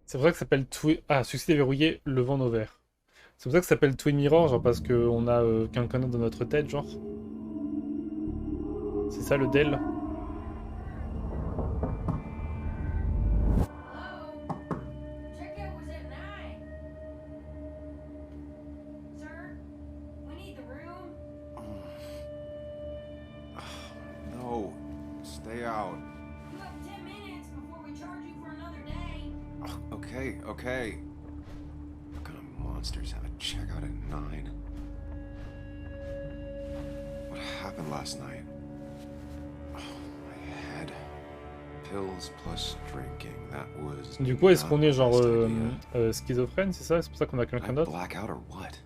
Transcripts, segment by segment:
C'est pour ça que ça s'appelle Twin... Ah, succès déverrouillé, le vent nos verts. C'est pour ça que ça s'appelle Twin Mirror, genre parce qu'on a quelqu'un d'autre dans notre tête, genre. C'est ça le Dell. Hello? Checkout was at 9. Sir, we need the room. No, stay out. You have 10 minutes before we charge you for another day. Okay, okay. What kind of monsters have a checkout at 9? What happened last night? Oh, my head. Pills plus drinking. That was Du coup, est-ce not qu'on the est genre best idea. schizophrène, c'est ça? C'est pour ça qu'on a Did quelqu'un I d'autre? black out or what?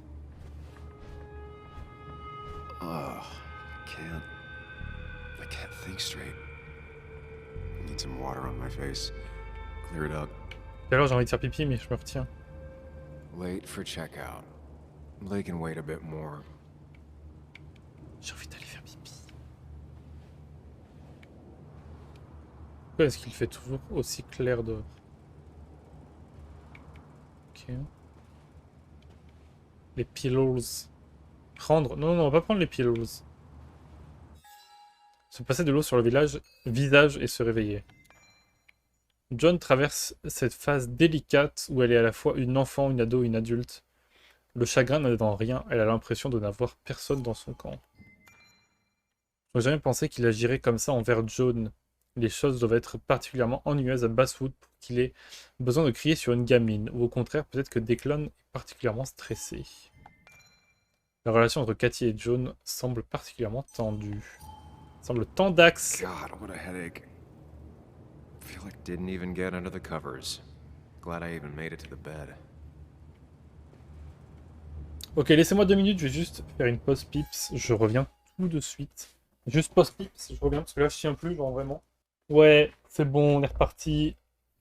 Ugh, I can't think straight. I need some water on my face. Clear it up. Et alors j'ai envie de faire pipi, mais je me retiens. Late for checkout. They can wait a bit more. J'ai envie d'aller faire pipi. Pourquoi est-ce qu'il fait toujours aussi clair dehors? Ok. Les pillows. Prendre... Non, non, on va pas prendre les pillows. Se passer de l'eau sur le visage et se réveiller. John traverse cette phase délicate où elle est à la fois une enfant, une ado, une adulte. Le chagrin n'a dans rien, elle a l'impression de n'avoir personne dans son camp. Je n'aurais jamais pensé qu'il agirait comme ça envers John. Les choses doivent être particulièrement ennuyeuses à Basswood pour qu'il ait besoin de crier sur une gamine, ou au contraire, peut-être que Declan est particulièrement stressé. La relation entre Cathy et John semble particulièrement tendue. Semble tendax. God, what a headache. I feel like didn't even get under the covers. Glad I even made it to the bed. Ok, laissez-moi 2 minutes, je vais juste faire une pause pips. Je reviens tout de suite. Juste pause pips, je reviens parce que là je tiens plus, genre vraiment. Ouais, c'est bon, on est reparti.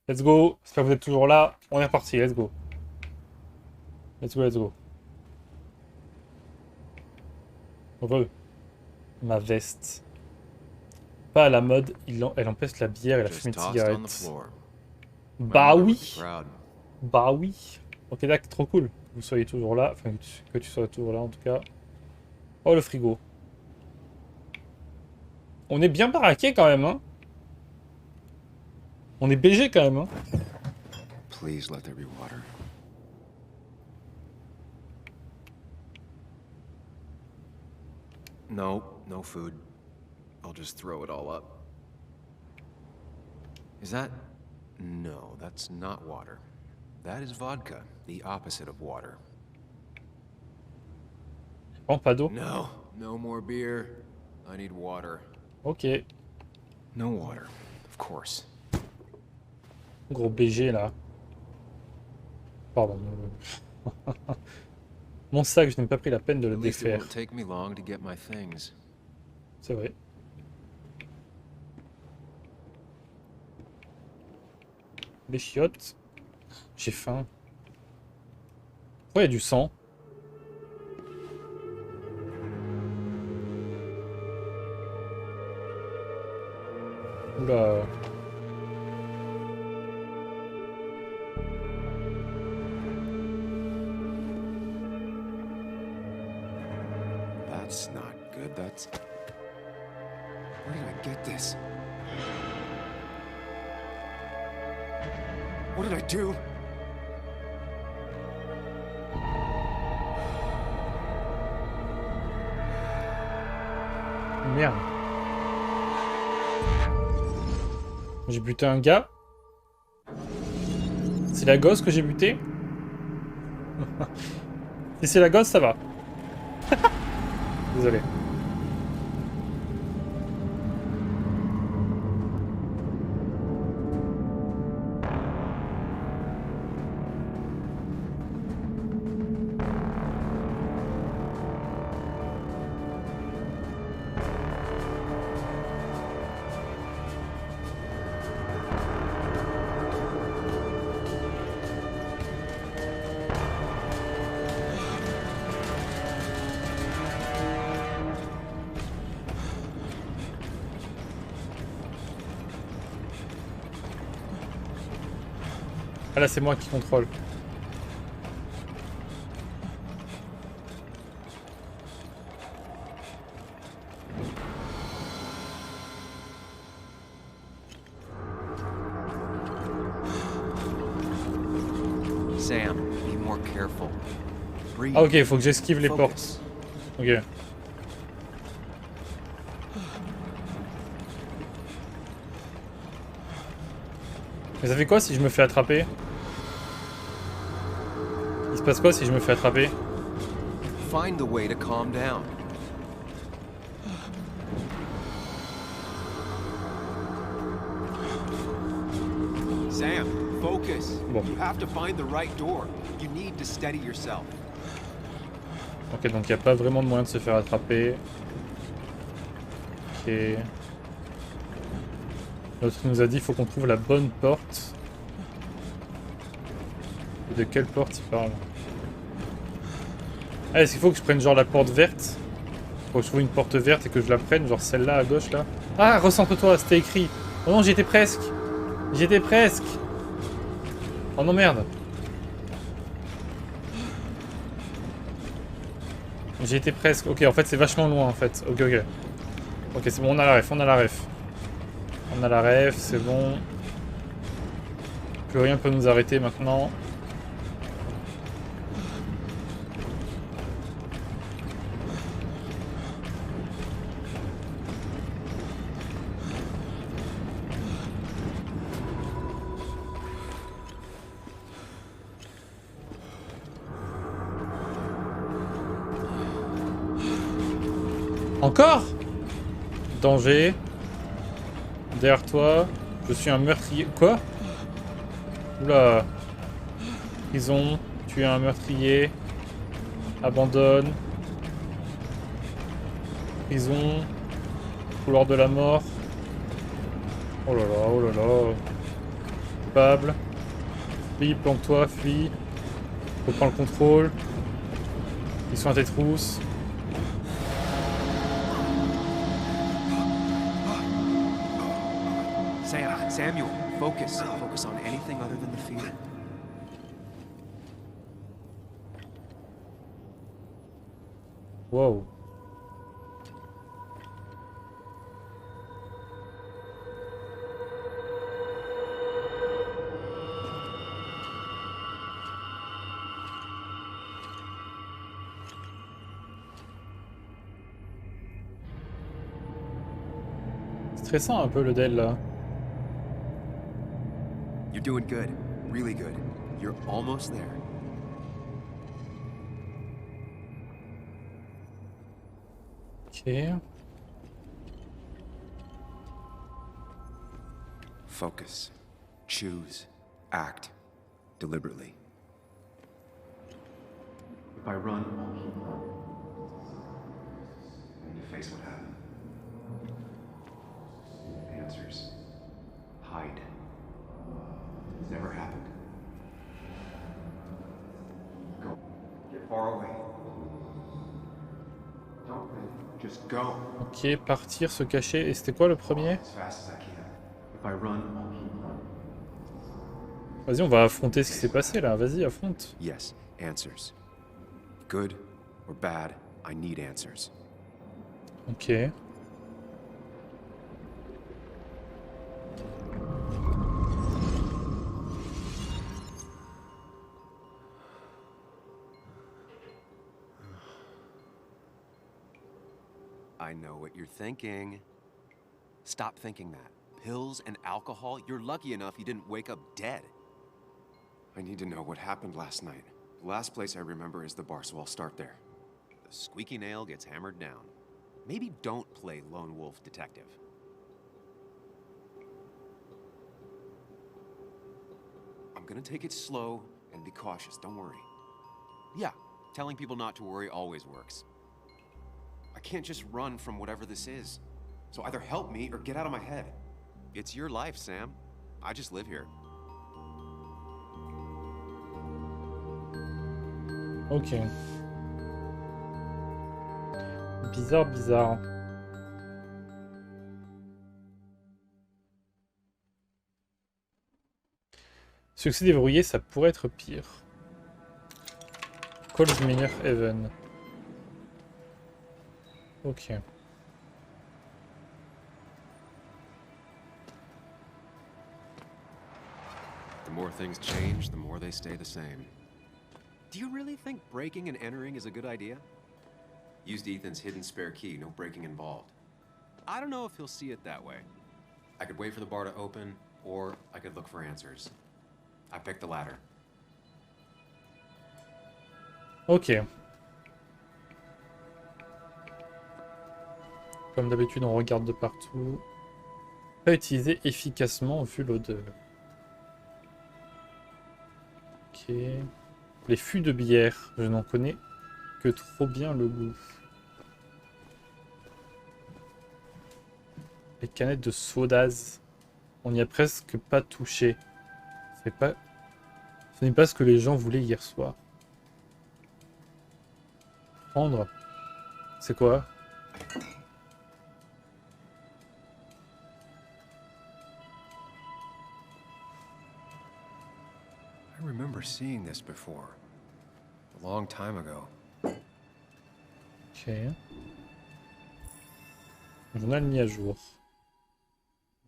Let's go. J'espère que vous êtes toujours là. On est reparti, let's go. Let's go, let's go. Heureux. Ma veste. Pas à la mode, elle empêche la bière et la fumée de cigarette. Bah oui. Bah oui. Ok, d'accord, trop cool. Que vous soyez toujours là. Enfin, que tu sois toujours là en tout cas. Oh, le frigo. On est bien baraqué quand même, hein. On est BG quand même, hein. Please let there be water. No, no food. I'll just throw it all up. Is that... No, that's not water. That is vodka, the opposite of water. Bon, pas d'eau. No, no more beer. I need water. Ok. No water, of course. Gros BG là. Pardon. Mon sac, je n'ai pas pris la peine de le At least it défaire. won't take me long to get my things. C'est vrai. Les chiottes. J'ai faim. Pourquoi il y a du sang? Oula. That's not good. That's... Where did I get this? What did I do? Merde. J'ai buté un gars. C'est la gosse que j'ai buté. Si c'est la gosse, ça va. Désolé. Ah là, c'est moi qui contrôle. Sam, be more careful. Breathe. Ah ok, il faut que j'esquive les portes. Focus. Ok. Mais ça fait quoi si je me fais attraper? Il se passe quoi si je me fais attraper? Find the way to calm down. Sam, focus. Bon. You have to find the right door. You need to steady yourself. Ok, donc il n'y a pas vraiment de moyen de se faire attraper. Ok. L'autre nous a dit qu'il faut qu'on trouve la bonne porte. Et de quelle porte il parle? Ah, est-ce qu'il faut que je prenne genre la porte verte? Faut que je trouve une porte verte et que je la prenne, genre celle-là à gauche là. Ah, recentre-toi, c'était écrit. Oh non, j'y étais presque. J'y étais presque. Oh non, merde. J'y étais presque. Ok, en fait, c'est vachement loin en fait. Ok, ok. Ok, c'est bon, on a la ref, on a la ref. On a la ref, c'est bon. Plus rien peut nous arrêter maintenant. Encore? Danger. Derrière toi. Je suis un meurtrier. Quoi? Oula. Prison. Tu es un meurtrier. Abandonne. Prison. Couloir de la mort. Oh là là, oh là là. Coupable. Fuis, planque-toi, fuis. Reprends le contrôle. Ils sont à tes trousses. Samuel, focus. Focus on anything other than the fear. Wow. Stressant un peu le Dell là. You're doing good. Really good. You're almost there. Ok. Focus. Choose. Act. Deliberately. If I run, I'll keep running. And you face what happened. Answers. Hide. It's never happened. Go. Get far away. Don't think. Just go. Ok, partir, se cacher. Et c'était quoi le premier? As fast as I can. If I run, I'll keep running. Vas-y, on va affronter ce qui s'est passé là. Vas-y, affronte. Yes, answers. Good or bad, I need answers. Ok. I know what you're thinking. Stop thinking that. Pills and alcohol, you're lucky enough you didn't wake up dead. I need to know what happened last night. The last place I remember is the bar, so I'll start there. The squeaky nail gets hammered down. Maybe don't play lone wolf detective. I'm gonna take it slow and be cautious, don't worry. Yeah, telling people not to worry always works. I can't just run from whatever this is. So either help me or get out of my head. It's your life, Sam. I just live here. Ok. Bizarre, bizarre. Succès déverrouillé, ça pourrait être pire. Calls Mineurs Even. Ok. The more things change, the more they stay the same. Do you really think breaking and entering is a good idea? Used Ethan's hidden spare key, no breaking involved. I don't know if he'll see it that way. I could wait for the bar to open, or I could look for answers. I picked the latter. Ok. Comme d'habitude, on regarde de partout. Pas utilisé efficacement vu l'odeur. Ok. Les fûts de bière, je n'en connais que trop bien le goût. Les canettes de sodas, on n'y a presque pas touché. Ce n'est pas ce que les gens voulaient hier soir. Prendre. C'est quoi? I remember seeing this before. A long time ago. Ok. Journal mis à jour.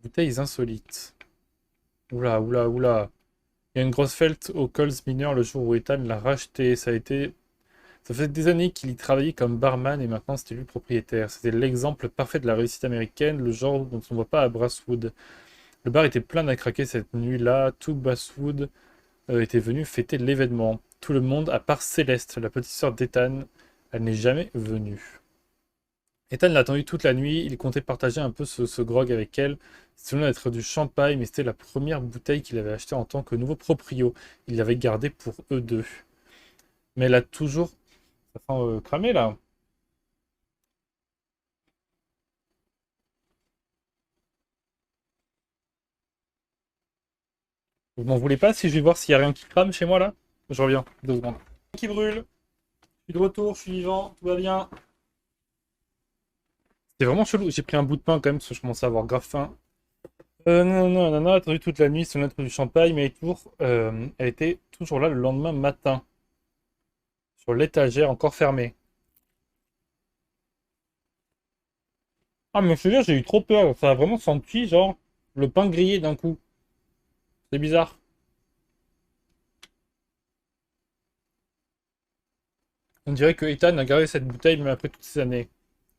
Bouteilles insolites. Oula, oula, oula. Il y a une grosse fête au Coles Mineurs le jour où Ethan l'a racheté. Ça fait des années qu'il y travaillait comme barman et maintenant c'était lui le propriétaire. C'était l'exemple parfait de la réussite américaine, le genre dont on ne voit pas à Brasswood. Le bar était plein à craquer cette nuit-là. Tout Brasswood était venu fêter l'événement. Tout le monde, à part Céleste, la petite sœur d'Ethan, elle n'est jamais venue. Ethan l'a attendue toute la nuit, il comptait partager un peu ce grog avec elle. C'était loin d'être du champagne, mais c'était la première bouteille qu'il avait achetée en tant que nouveau proprio. Il l'avait gardée pour eux deux. Mais elle a toujours... Ça sent cramé là. Vous m'en voulez pas si je vais voir s'il y a rien qui crame chez moi là? Je reviens, 2 secondes. Qui brûle. Je suis de retour, je suis vivant, tout va bien. C'est vraiment chelou, j'ai pris un bout de pain quand même parce que je commençais à avoir grave faim. Non, non, non, non, attendu toute la nuit sur l'être du champagne, mais elle était toujours là le lendemain matin. Sur l'étagère encore fermée. Ah, mais je te jure, j'ai eu trop peur. Ça a vraiment senti, genre, le pain grillé d'un coup. C'est bizarre. On dirait que Ethan a gardé cette bouteille même après toutes ces années.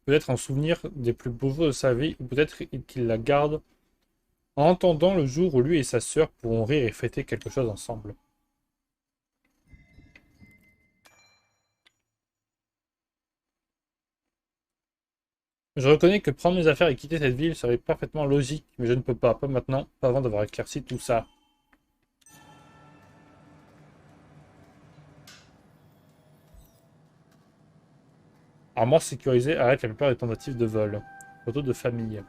Peut-être en souvenir des plus beaux jours de sa vie, ou peut-être qu'il la garde en entendant le jour où lui et sa sœur pourront rire et fêter quelque chose ensemble. Je reconnais que prendre mes affaires et quitter cette ville serait parfaitement logique, mais je ne peux pas, pas maintenant, pas avant d'avoir éclairci tout ça. Armoire sécurisée arrête la plupart des tentatives de vol. Photo de famille.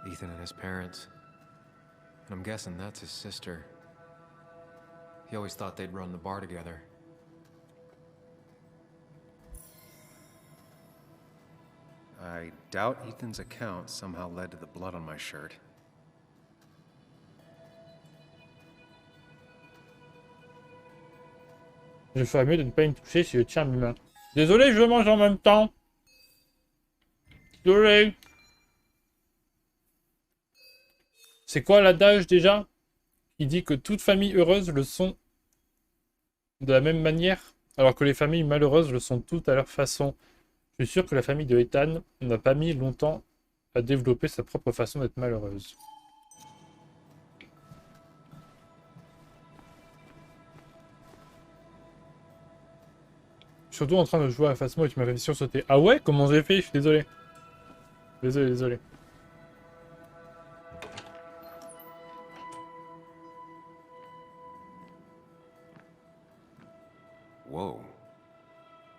Ethan and his parents. And I'm guessing that's his sister. He always thought they'd run the bar together. I doubt Ethan's account somehow led to the blood on my shirt. Je ferais mieux de ne pas y toucher si je tiens mes mains. Désolé, je mange en même temps. Désolé. C'est quoi l'adage déjà? Il dit que toutes familles heureuses le sont de la même manière, alors que les familles malheureuses le sont toutes à leur façon. Je suis sûr que la famille de Ethan n'a pas mis longtemps à développer sa propre façon d'être malheureuse. Surtout en train de jouer à Phasmo et tu m'as fait sursauter. Ah ouais? Comment j'ai fait? Je suis désolé. Désolé, désolé. Whoa.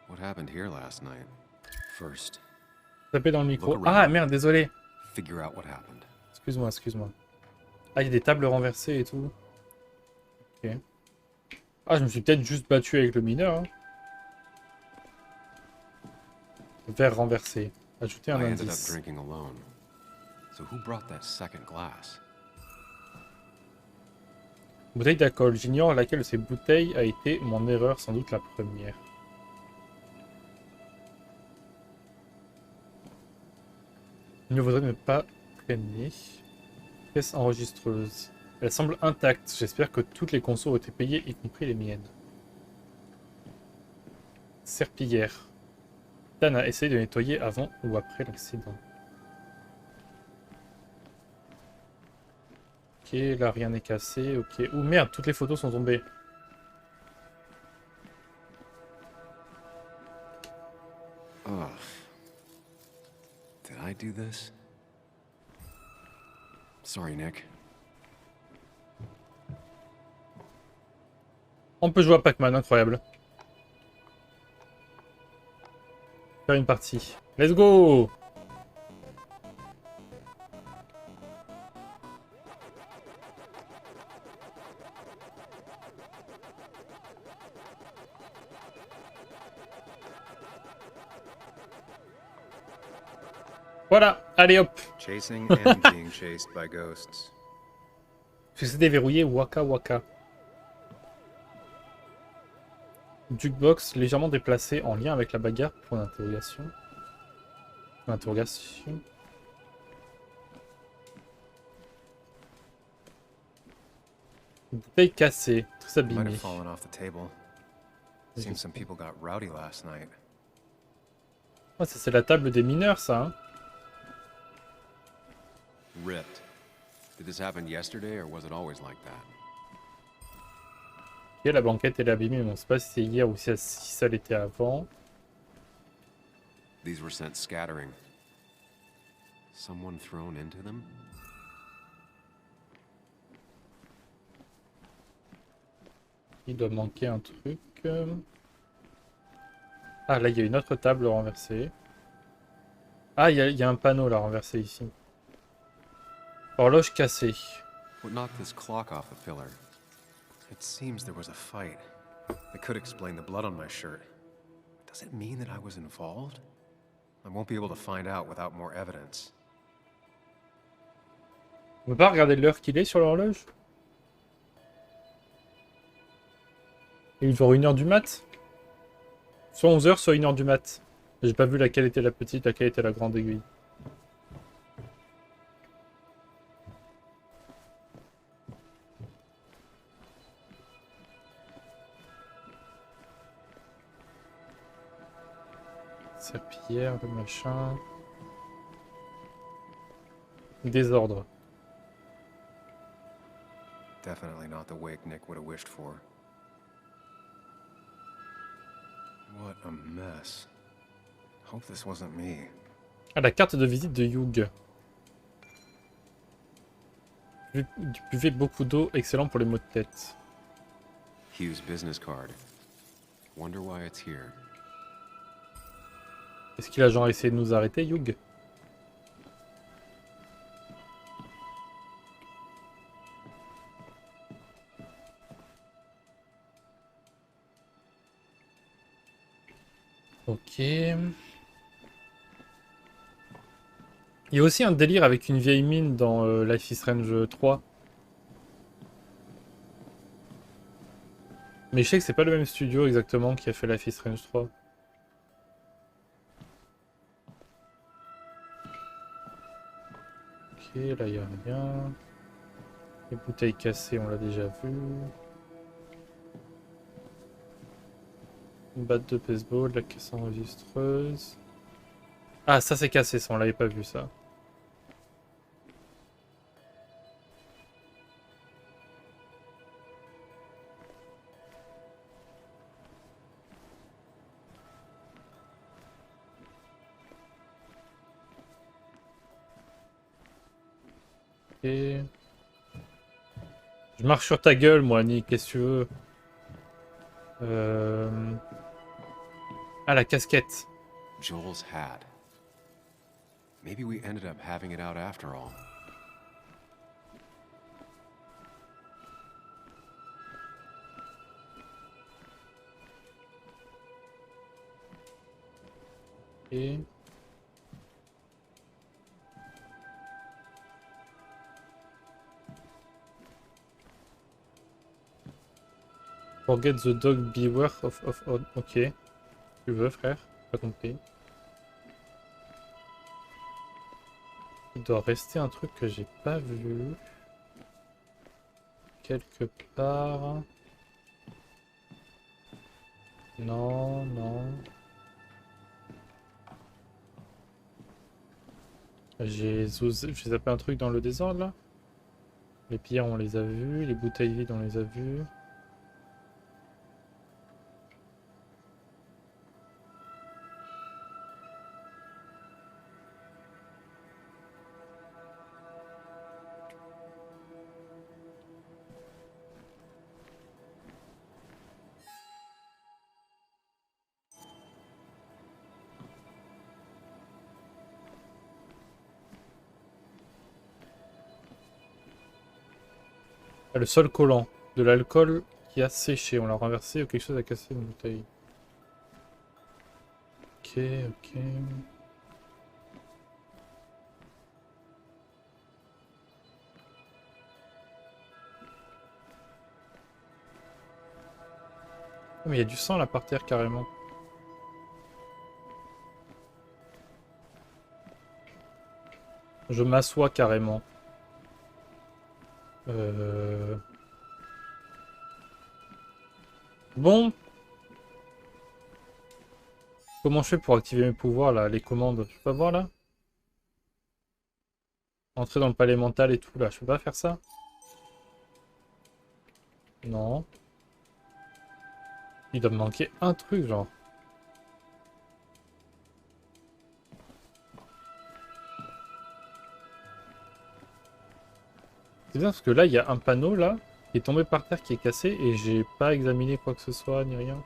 What happened here last night? First, Taper dans le micro. Look Ah around. merde, désolé. figure out what happened. Excuse-moi, excuse-moi. Ah, il y a des tables renversées et tout. Ok. Ah, je me suis peut-être juste battu avec le mineur. Hein. Verre renversé. Ajouter un I ended up indice. drinking alone. So who brought that second glass? Bouteille d'alcool. J'ignore laquelle de ces bouteilles a été mon erreur, sans doute la première. Il ne vaudrait ne pas traîner. Pièce enregistreuse. Elle semble intacte. J'espère que toutes les consos ont été payées, y compris les miennes. Serpillière. Dan a essayé de nettoyer avant ou après l'accident. Ok, là rien n'est cassé. Ok. Oh merde, toutes les photos sont tombées. Oh. Did I do this? Sorry, Nick. On peut jouer à Pac-Man, incroyable. Faire une partie. Let's go! Voilà, allez hop. Chasing and being chased by ghosts. Succès déverrouillé, waka waka. Jukebox légèrement déplacé en lien avec la bagarre, point d'interrogation. Interrogation. Bouteille cassée, très Might abîmée. have fallen off the table. Seems some people got rowdy last night. Ah, ça c'est la table des mineurs, ça. Hein. Ripped. Did this happen yesterday or was it always like that? Ok, la banquette elle est abîmée, mais on sait pas si c'est hier ou si ça l'était avant. These were sent scattering. Someone thrown into them? Il doit manquer un truc. Ah, là, il y a une autre table renversée. Ah, il y a un panneau là renversé ici. Horloge cassée. What knocked this clock off the pillar? It seems there was a fight. That could explain the blood on my shirt. Does it mean that I was involved? I won't be able to find out without more evidence. On peut pas regarder l'heure qu'il est sur l'horloge? Il est genre 1h du mat? Soit 11h, soit 1h du mat. J'ai pas vu laquelle était la petite, laquelle était la grande aiguille. Serpillière, le machin. Désordre. Definitely not the wake Nick would have wished for. What a mess. Hope this wasn't me. Ah, la carte de visite de Hugh. Buvez beaucoup d'eau, excellent pour les maux de tête. Hugh's business card. Wonder why it's here. Est-ce qu'il a genre essayé de nous arrêter, Hugh? Ok. Il y a aussi un délire avec une vieille mine dans Life is Strange 3. Mais je sais que c'est pas le même studio exactement qui a fait Life is Strange 3. Ok, là il n'y a rien. Les bouteilles cassées, on l'a déjà vu. Une batte de baseball, la caisse enregistreuse. Ah, ça c'est cassé, ça on l'avait pas vu ça. Et... Je marche sur ta gueule, moi, Nick, qu'est-ce que tu veux? Ah, la casquette. Joel's hat. Maybe we ended up having it out after all. Et... Forget the dog, beware of... Ok. Tu veux, frère? Pas compris. Il doit rester un truc que j'ai pas vu. Quelque part. Non, non. J'ai zappé un truc dans le désordre là. Les pierres on les a vues, les bouteilles vides on les a vues. Ah, le sol collant. De l'alcool qui a séché. On l'a renversé ou quelque chose a cassé une bouteille. Ok, ok. Oh, mais il y a du sang là par terre carrément. Je m'assois carrément. Bon. Comment je fais pour activer mes pouvoirs là? Les commandes, je peux pas voir là? Entrer dans le palais mental et tout là, je peux pas faire ça? Non. Il doit me manquer un truc genre. C'est bien parce que là il y a un panneau là qui est tombé par terre qui est cassé et j'ai pas examiné quoi que ce soit ni rien.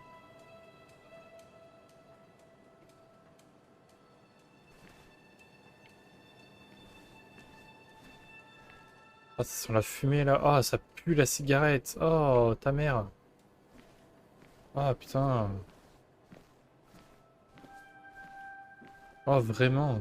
Ah, ça sent la fumée là. Ah, ça pue la cigarette. Oh, ta mère. Ah, putain. Oh, vraiment.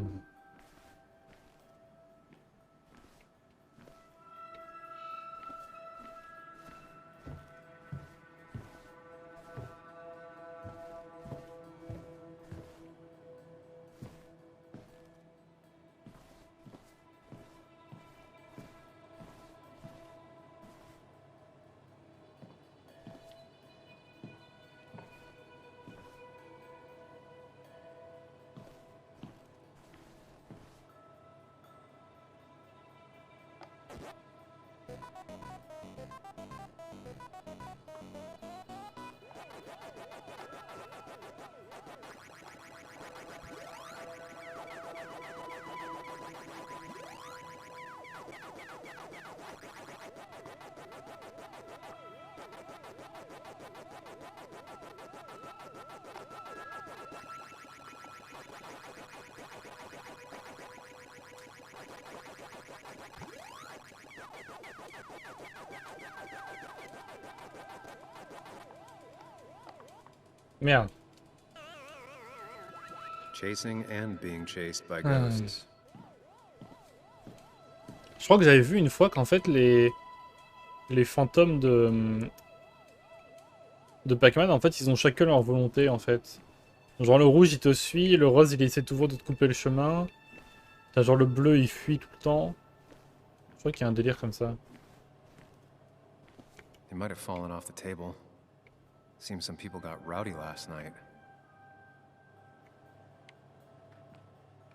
Merde. Chasing and being chased by Hmm. ghosts. Je crois que j'avais vu une fois qu'en fait les fantômes de Pac-Man, en fait, ils ont chacun leur volonté, en fait. Genre le rouge, il te suit, le rose, il essaie toujours de te couper le chemin. T'as genre le bleu, il fuit tout le temps. Je crois qu'il y a un délire comme ça. They might have fallen off the table. Seems some people got rowdy last night.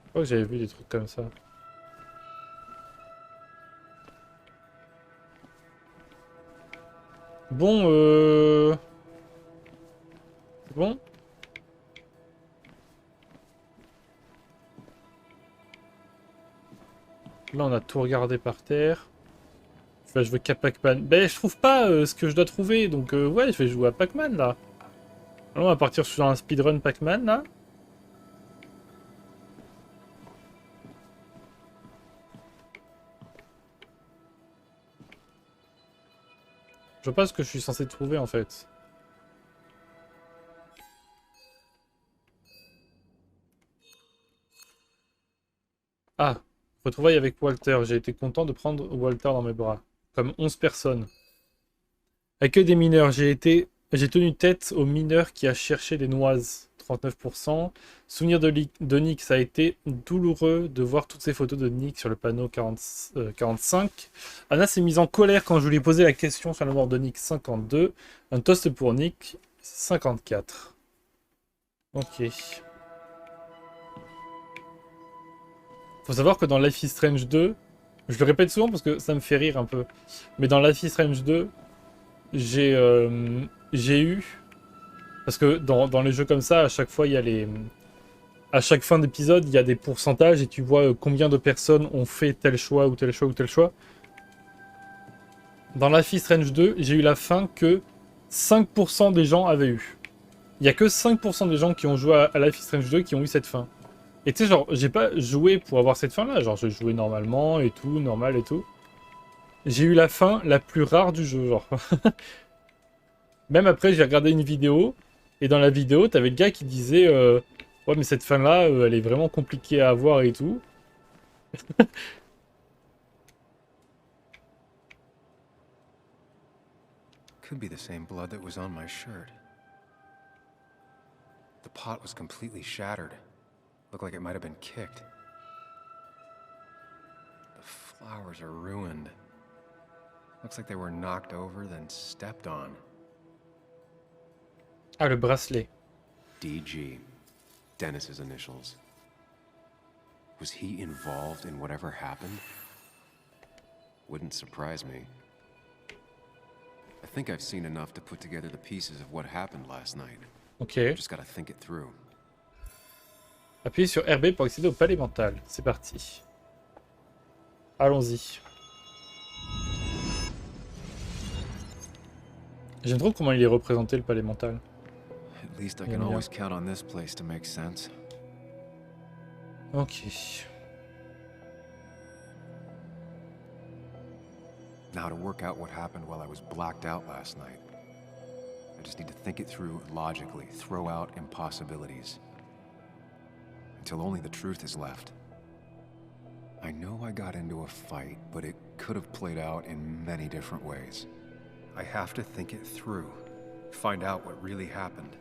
Je crois que j'avais vu des trucs comme ça. Bon, c'est bon? Là, on a tout regardé par terre. Enfin, je veux qu'à Pac-Man. Ben, je trouve pas ce que je dois trouver, donc ouais, je vais jouer à Pac-Man, là. Alors, on va partir sur un speedrun Pac-Man, là. Je vois pas ce que je suis censé trouver, en fait. Ah, retrouvailles avec Walter. J'ai été content de prendre Walter dans mes bras. Comme 11 personnes. Accueil des mineurs. J'ai été J'ai tenu tête au mineur qui a cherché des noises, 39%. Souvenir de Nick, ça a été douloureux de voir toutes ces photos de Nick sur le panneau 45. Anna s'est mise en colère quand je lui ai posé la question sur la mort de Nick, 52. Un toast pour Nick, 54. Ok. Faut savoir que dans Life is Strange 2, je le répète souvent parce que ça me fait rire un peu, mais dans Life is Strange 2, j'ai eu... Parce que dans les jeux comme ça, à chaque fois, il y a les... À chaque fin d'épisode, il y a des pourcentages et tu vois combien de personnes ont fait tel choix ou tel choix ou tel choix. Dans Life is Strange 2, j'ai eu la fin que 5% des gens avaient eu. Il n'y a que 5% des gens qui ont joué à Life is Strange 2 qui ont eu cette fin. Et tu sais, genre, j'ai pas joué pour avoir cette fin-là. Genre, je jouais normalement et tout, normal et tout. J'ai eu la fin la plus rare du jeu, genre. Même après, j'ai regardé une vidéo. Et dans la vidéo, t'avais le gars qui disait ouais, mais cette fin-là, elle est vraiment compliquée à avoir et tout. Could be the same blood that was on my shirt. The pot was completely shattered. Looked like it might have been kicked. The flowers are ruined. Looks like they were knocked over, then stepped on. Ah, le bracelet. DG. Dennis's initials. Was he involved in whatever happened? Wouldn't surprise me. I think I've seen enough to put together the pieces of what happened last night. Ok. Just gotta think it through. Appuyez sur RB pour accéder au palais mental. C'est parti. Allons-y. J'aime trop comment il est représenté, le palais mental. At least I can always count on this place to make sense. Ok. Now to work out what happened while I was blacked out last night. I just need to think it through logically, throw out impossibilities. Until only the truth is left. I know I got into a fight, but it could have played out in many different ways. I have to think it through. Find out what really happened.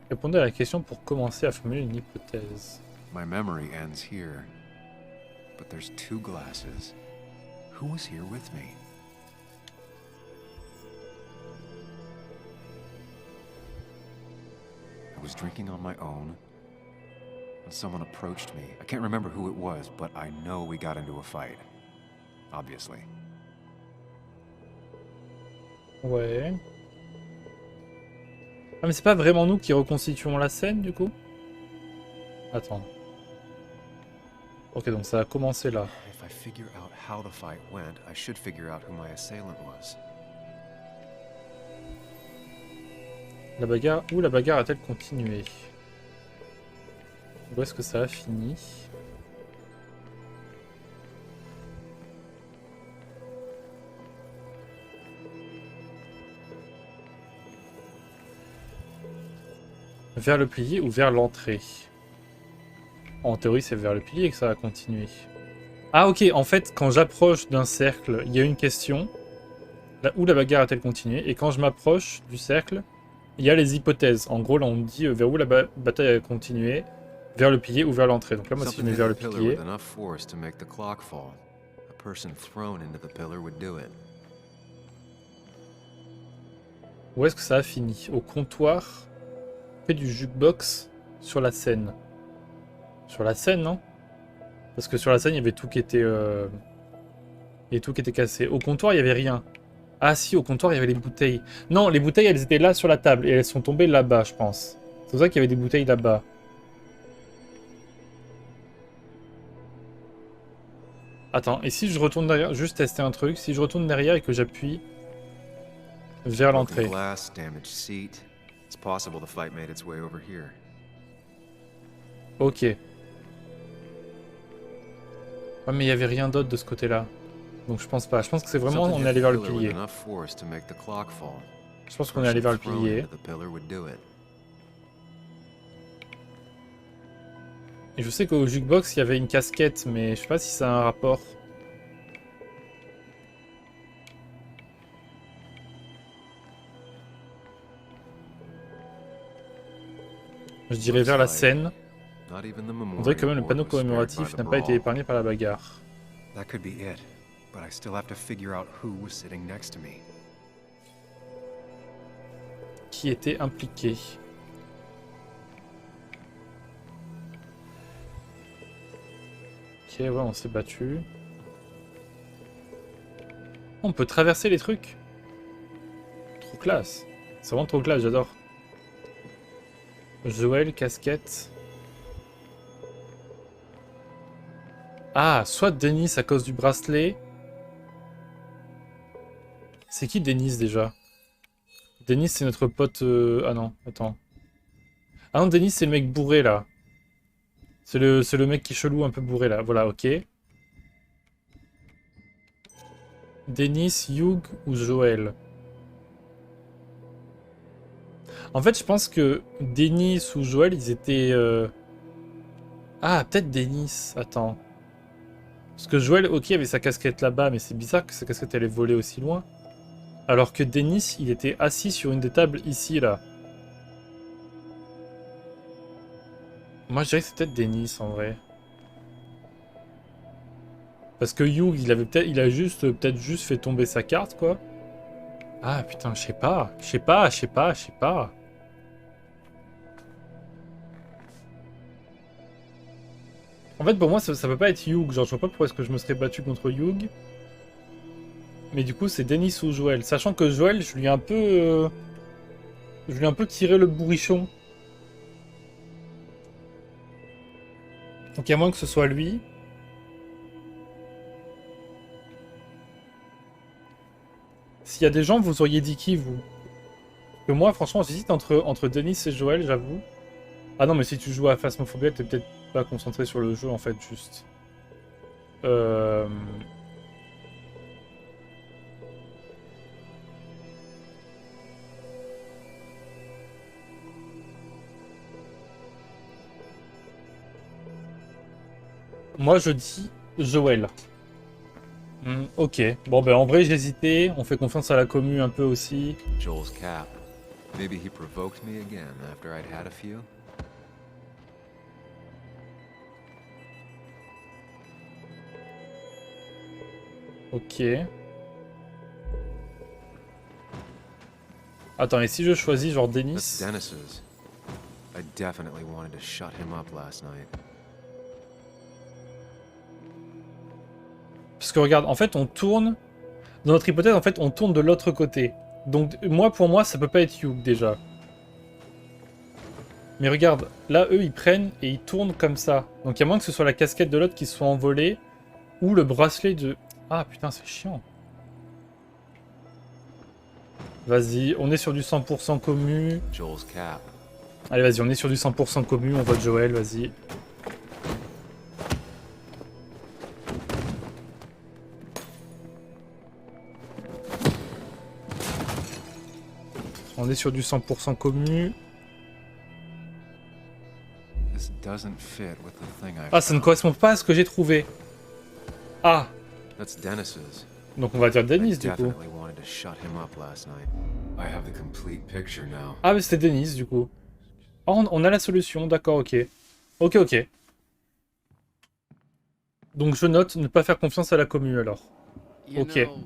Répondez à la question pour commencer à formuler une hypothèse. My memory ends here. But there's two glasses. Who was here with me? I was drinking on my own when someone approached me. I can't remember who it was, but I know we got into a fight. Obviously. Ouais. Ah, mais c'est pas vraiment nous qui reconstituons la scène, du coup? Attends. Ok, donc ça a commencé là. If I figure out how the fight went, I should figure out who my assailant was. La bagarre... Où la bagarre a-t-elle continué? Où est-ce que ça a fini? Vers le pilier ou vers l'entrée? En théorie, c'est vers le pilier que ça va continuer. Ah ok, en fait, quand j'approche d'un cercle, il y a une question. Là, où la bagarre a-t-elle continué? Et quand je m'approche du cercle, il y a les hypothèses. En gros, là, on me dit vers où la bataille a continué. Vers le pilier ou vers l'entrée. Donc là, moi, si je mets vers le pilier... Où est-ce que ça a fini? Au comptoir? Fait du jukebox sur la scène. Sur la scène, non? Parce que sur la scène, il y avait tout qui était... Et tout qui était cassé. Au comptoir, il n'y avait rien. Ah si, au comptoir, il y avait les bouteilles. Non, les bouteilles, elles étaient là sur la table. Et elles sont tombées là-bas, je pense. C'est pour ça qu'il y avait des bouteilles là-bas. Attends, et si je retourne derrière, juste tester un truc, si je retourne derrière et que j'appuie vers l'entrée. Ok. Ouais, mais il n'y avait rien d'autre de ce côté-là. Donc je pense pas. Je pense que c'est vraiment on est allé vers le pilier. Je pense qu'on est allé vers le pilier. Et je sais qu'au jukebox, il y avait une casquette, mais je sais pas si ça a un rapport. Je dirais vers la Seine. On dirait que même le panneau commémoratif n'a pas été épargné par la bagarre. That could be it, but I still have to figure out who was sitting next to me. Qui était impliqué? Ok, ouais, on s'est battu. On peut traverser les trucs. Trop classe. C'est vraiment trop classe, j'adore. Joël, casquette. Ah, soit Denis à cause du bracelet. C'est qui Denis déjà? Denis, c'est notre pote... Ah non, attends. Ah non, Denis, c'est le mec bourré, là. C'est le mec qui est chelou, un peu bourré, là. Voilà, ok. Denis, Hugh ou Joël? En fait, je pense que Denis ou Joël, ils étaient... Ah, peut-être Denis. Attends. Parce que Joël, ok, avait sa casquette là-bas, mais c'est bizarre que sa casquette elle ait volé aussi loin. Alors que Denis, il était assis sur une des tables ici, là. Moi, je dirais que c'est peut-être Denis, en vrai. Parce que Hugh, il a juste, peut-être juste fait tomber sa carte, quoi. Ah, putain, je sais pas. Je sais pas. En fait, pour moi, ça peut pas être Hugh. Genre, je vois pas pourquoi est-ce que je me serais battu contre Hugh. Mais du coup, c'est Denis ou Joël. Sachant que Joël, je lui ai un peu... je lui ai un peu tiré le bourrichon. Donc, il y a moins que ce soit lui. S'il y a des gens, vous auriez dit qui, vous? Parce que moi, franchement, j'hésite entre Denis et Joël, j'avoue. Ah non, mais si tu joues à Phasmophobia, t'es peut-être pas concentré sur le jeu, en fait, juste. Moi, je dis Joël. Ok. Bon, ben, en vrai, j'hésitais. On fait confiance à la commu un peu aussi. Joel's cap. Maybe he provoked me again after I'd had a few. Ok. Attends, et si je choisis genre That's Denis? Dennis's. I definitely wanted to shut him up last night. Parce que regarde, en fait, on tourne. Dans notre hypothèse, en fait, on tourne de l'autre côté. Donc, pour moi, ça peut pas être Hugh déjà. Mais regarde, là, eux, ils prennent et ils tournent comme ça. Donc, il y a moins que ce soit la casquette de l'autre qui soit envolée ou le bracelet de. Ah putain, c'est chiant. Vas-y, on est sur du 100% commu. Joel's cap. Allez, vas-y, on est sur du 100% commu. On vote Joël, vas-y. On est sur du 100% commu. This doesn't fit with the thing I Ah, ça ne found. correspond pas à ce que j'ai trouvé. Ah, That's Dennis's. donc on va dire I Denis du coup. definitely wanted to shut him up last night. I have the complete picture now. Ah, mais c'était Denis du coup. Oh, on a la solution, d'accord, ok. Ok. Donc je note ne pas faire confiance à la commu alors. You Okay. know,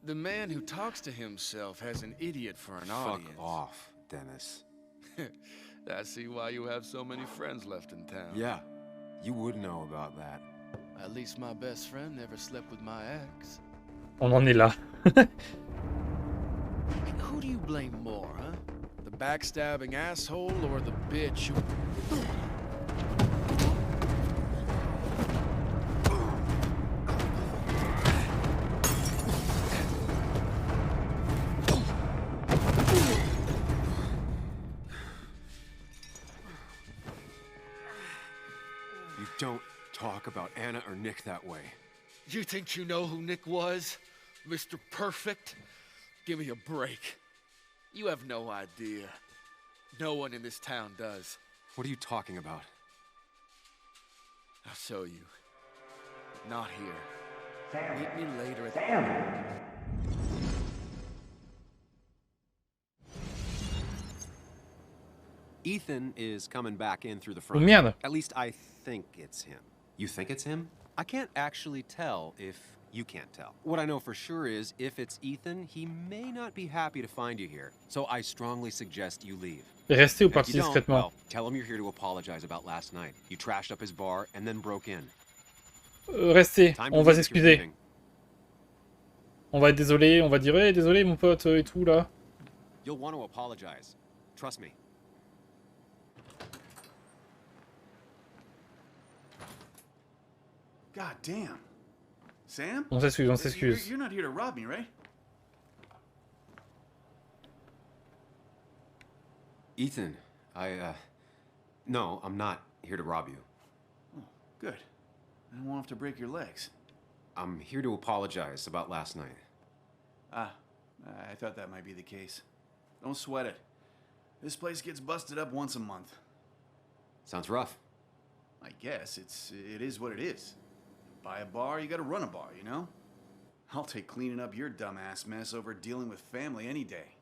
the man who talks to himself has an idiot for an Fuck audience. off, Dennis. I see why you have so many friends left in town. Yeah, you would know about that. At least my best friend never slept with my ex. On en est là. Who do you blame more, huh? The backstabbing asshole or the bitch who... You don't talk about Anna or Nick that way. You think you know who Nick was? Mr. Perfect? Give me a break. You have no idea. No one in this town does. What are you talking about? I'll show you. But not here. Meet me later at Ethan is coming back in through the Oh front. merde. At least I think it's him. You think it's him? I can't actually tell if you can't tell. What I know for sure is if it's Ethan, he may not be happy to find you here. So I strongly suggest you leave. Restez ou And if partez you don't, discrètement. well, tell him you're here to apologize about last night. You trashed up his bar and then broke in. Restez, Time to on va leave if you're s'excuser. leaving. On va être désolé, on va dire hey, désolé mon pote et tout là. You'll want to apologize. Trust me. God damn. Sam? On s'excuse, on You're, s'excuse. you're not here to rob me, right? Ethan, no, I'm not here to rob you. Oh, good. I won't have to break your legs. I'm here to apologize about last night. Ah, I thought that might be the case. Don't sweat it. This place gets busted up once a month. Sounds rough. I guess it is what it is. Buy a bar, you gotta run a bar, you know? I'll take cleaning up your dumbass mess over dealing with family any day.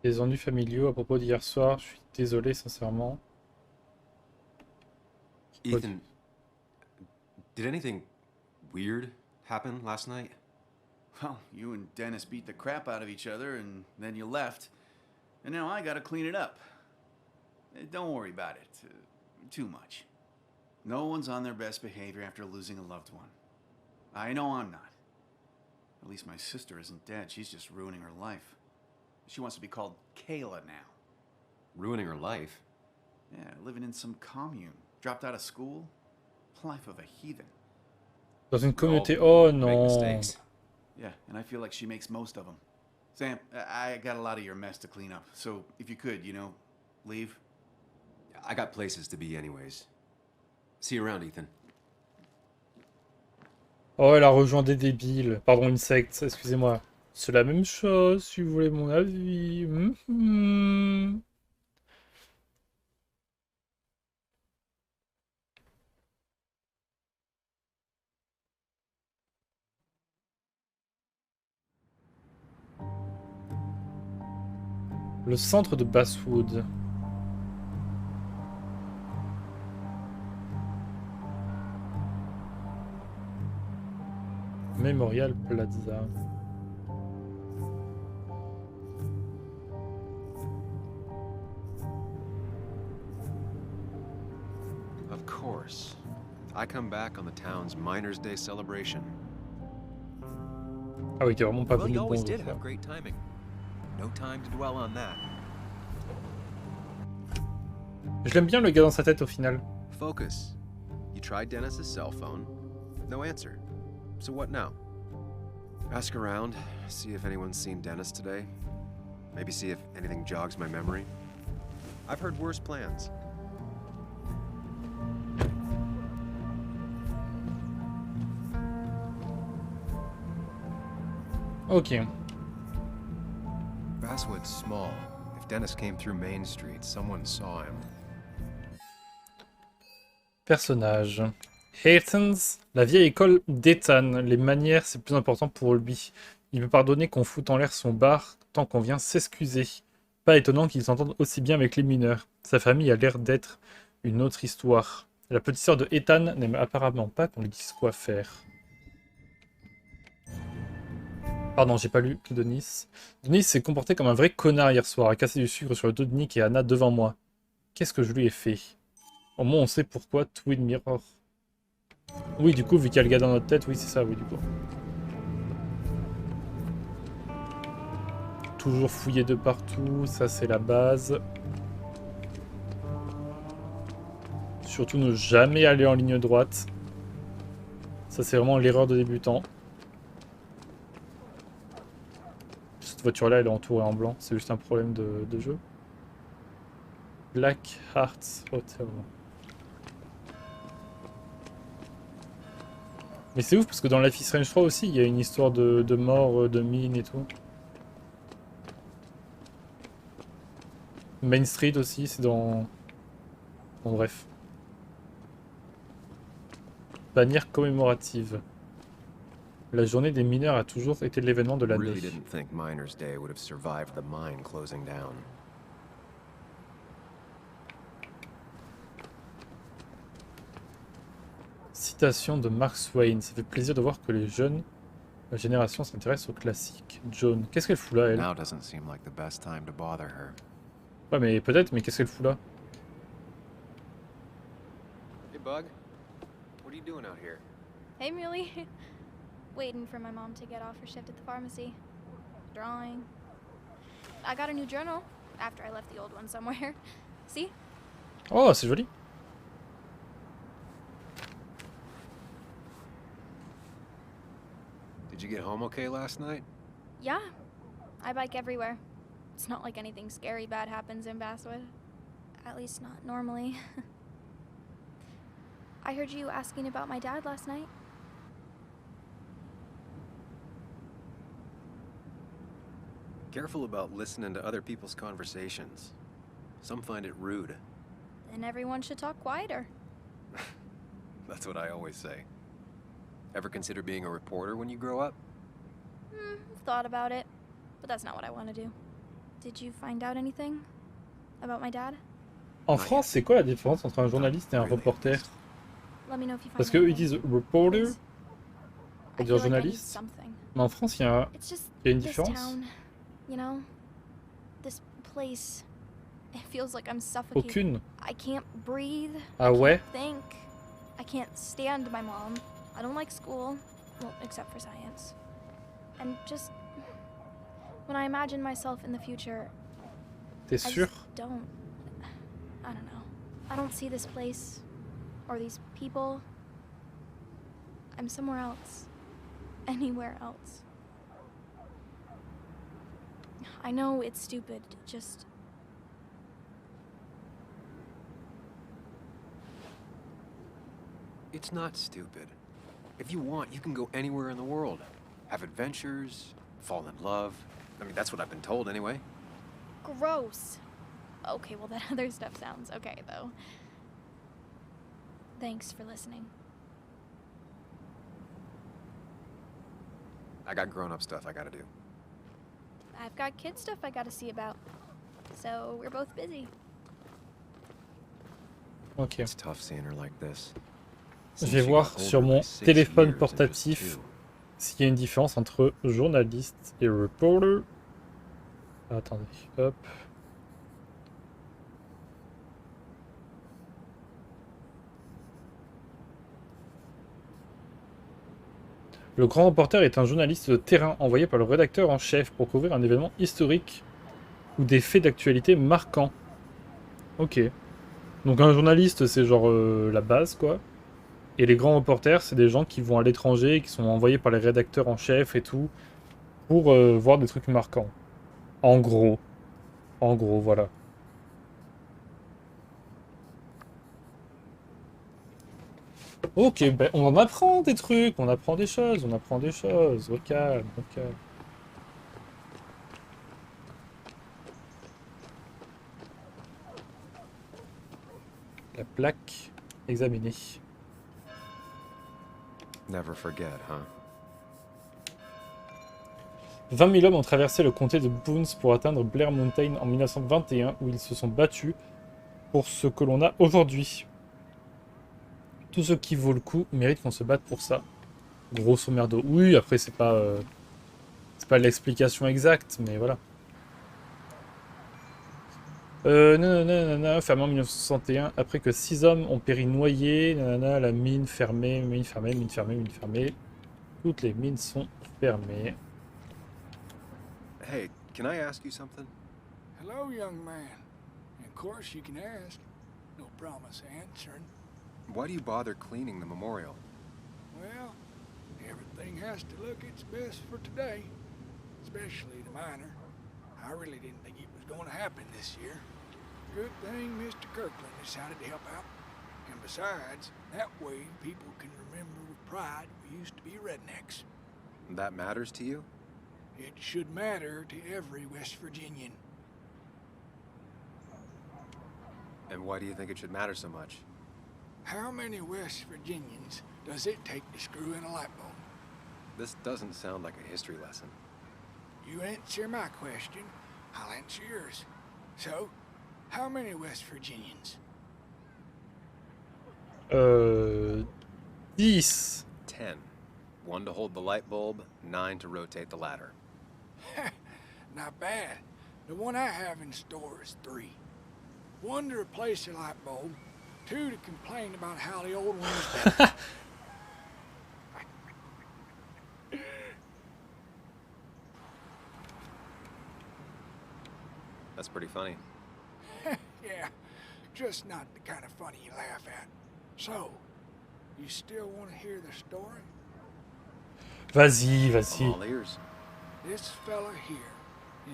Des ennuis familiaux à propos d'hier soir, je suis désolé sincèrement. Ethan, did anything weird happen last night? Well, you and Dennis beat the crap out of each other, and then you left. And now I gotta clean it up. Don't worry about it too much. No one's on their best behavior after losing a loved one. I know I'm not. At least my sister isn't dead. She's just ruining her life. She wants to be called Kayla now. Ruining her life? Yeah, living in some commune. Dropped out of school. Life of a heathen. Dans une We all communauté. Oh make non. mistakes. Yeah, and I feel like she makes most of them. Sam, I got a lot of your mess to clean up. So if you could, you know, leave. I got places to be anyways. See you around, Ethan. Oh, elle a rejoint des débiles. Pardon, une secte, excusez-moi. C'est la même chose, si vous voulez mon avis. Mhm. Le centre de Basswood. Memorial Plaza. Of course. I come back on the town's Miners' Day celebration. Ah oui, t'es vraiment pas Well, venu you de always bon did jour, have quoi. great timing. No time to dwell on that. Je l'aime bien le gars dans sa tête au final. Focus. You tried Dennis's cell phone. No answer. So what now? Ask around, see if anyone's seen Dennis today. Maybe see if anything jogs my memory. I've heard worse plans. Ok. Basswood's small. If Dennis came through Main Street, someone saw him. Personnage. Haytons, la vieille école d'Ethan. Les manières, c'est plus important pour lui. Il peut pardonner qu'on foute en l'air son bar tant qu'on vient s'excuser. Pas étonnant qu'ils s'entendent aussi bien avec les mineurs. Sa famille a l'air d'être une autre histoire. La petite sœur de Ethan n'aime apparemment pas qu'on lui dise quoi faire. Pardon, j'ai pas lu que Denis. Denis s'est comporté comme un vrai connard hier soir, a cassé du sucre sur le dos de Nick et Anna devant moi. Qu'est-ce que je lui ai fait? Au moins on sait pourquoi Twin Mirror. Oui, du coup, vu qu'il y a le gars dans notre tête, oui, c'est ça, oui, du coup. Toujours fouiller de partout, ça c'est la base. Surtout ne jamais aller en ligne droite. Ça c'est vraiment l'erreur de débutant. Cette voiture-là, elle est entourée en blanc, c'est juste un problème de jeu. Black Hearts Hotel. Mais c'est ouf parce que dans Life is Strange 3 aussi, il y a une histoire de mort, de mine et tout. Main Street aussi, c'est dans... Bon, bref. Bannière commémorative. La journée des mineurs a toujours été l'événement de l'année. Really didn't think Miners' Day would have survived the mine closing down. Citation de Mark Twain. Ça fait plaisir de voir que les jeunes, la génération s'intéresse aux classiques. Joan. Qu'est-ce qu'elle fout là, elle? Now doesn't seem like the best time to bother her. Ouais, mais peut-être, mais qu'est-ce qu'elle fout là? Hey, Bug. What are you doing out here? Hey, Muley. Waiting for my mom to get off her shift at the pharmacy. Drawing. I got a new journal after I left the old one somewhere. See? Oh, c'est joli. Did you get home okay last night? Yeah. I bike everywhere. It's not like anything scary bad happens in Basswood. At least not normally. I heard you asking about my dad last night. Careful about listening to other people's conversations. Some find it rude. Then everyone should talk quieter. That's what I always say. Ever consider being a reporter when you grow up? Thought about it, but that's not what I want to do. Did you find out anything about my dad? En France, c'est quoi la différence entre un journaliste et un reporter? Let me know if you find Parce qu'eux, ils anything. disent reporter Please. pour I dire feel like I need journaliste. something. Mais en France, il y a It's just une this différence. town, you know? This place. It feels like I'm suffocating. Aucune. I can't breathe. Ah I ouais? can't think. I can't stand my mom. I don't like school. Well, except for science. And just when I imagine myself in the future, T'es I sûr? just don't. I don't know. I don't see this place or these people. I'm somewhere else. Anywhere else. I know it's stupid, just. It's not stupid. If you want, you can go anywhere in the world. Have adventures, fall in love. I mean, that's what I've been told anyway. Gross. Okay, well, that other stuff sounds okay, though. Thanks for listening. I got grown-up stuff I gotta do. I've got kid stuff I gotta see about. So we're both busy. Ok. It's tough seeing her like this. Je Since vais she voir got older sur by mon 6 téléphone years in just portatif 2. s'il y a une différence entre journaliste et reporter. Attendez, hop. Le grand reporter est un journaliste de terrain envoyé par le rédacteur en chef pour couvrir un événement historique ou des faits d'actualité marquants. Ok. Donc un journaliste, c'est genre la base, quoi. Et les grands reporters, c'est des gens qui vont à l'étranger, qui sont envoyés par les rédacteurs en chef et tout, pour voir des trucs marquants. En gros. En gros, voilà. Ok, ben on apprend des trucs, on apprend des choses, on apprend des choses. Au calme, au calme. La plaque examinée. Never forget, huh? 20 000 hommes ont traversé le comté de Boone pour atteindre Blair Mountain en 1921, où ils se sont battus pour ce que l'on a aujourd'hui. Tout ce qui vaut le coup mérite qu'on se batte pour ça. Grosso merdo. Oui, après c'est pas l'explication exacte, mais voilà. Nanana, fermé en 1961, après que 6 hommes ont péri noyés, nanana, la mine fermée, mine fermée, mine fermée, mine fermée. Toutes les mines sont fermées. Hey, can I ask you something? Hello, young man. Of course you can ask. No promise answering. Why do you bother cleaning the memorial? Well, everything has to look its best for today. Especially the minor. I really didn't think it was going to happen this year. Good thing Mr. Kirkland decided to help out. And besides, that way people can remember with pride we used to be rednecks. That matters to you? It should matter to every West Virginian. And why do you think it should matter so much? How many West Virginians does it take to screw in a light bulb? This doesn't sound like a history lesson. You answer my question, I'll answer yours. So, how many West Virginians? 10. 10. 1 to hold the light bulb, 9 to rotate the ladder. Not bad. The one I have in store is 3. 1 to replace the light bulb, 2 to complain about how the old one is better. That's pretty funny. Yeah, just not the kind of funny you laugh at. So, you still want to hear the story? Vas-y, I'm vas-y. all ears. This fella here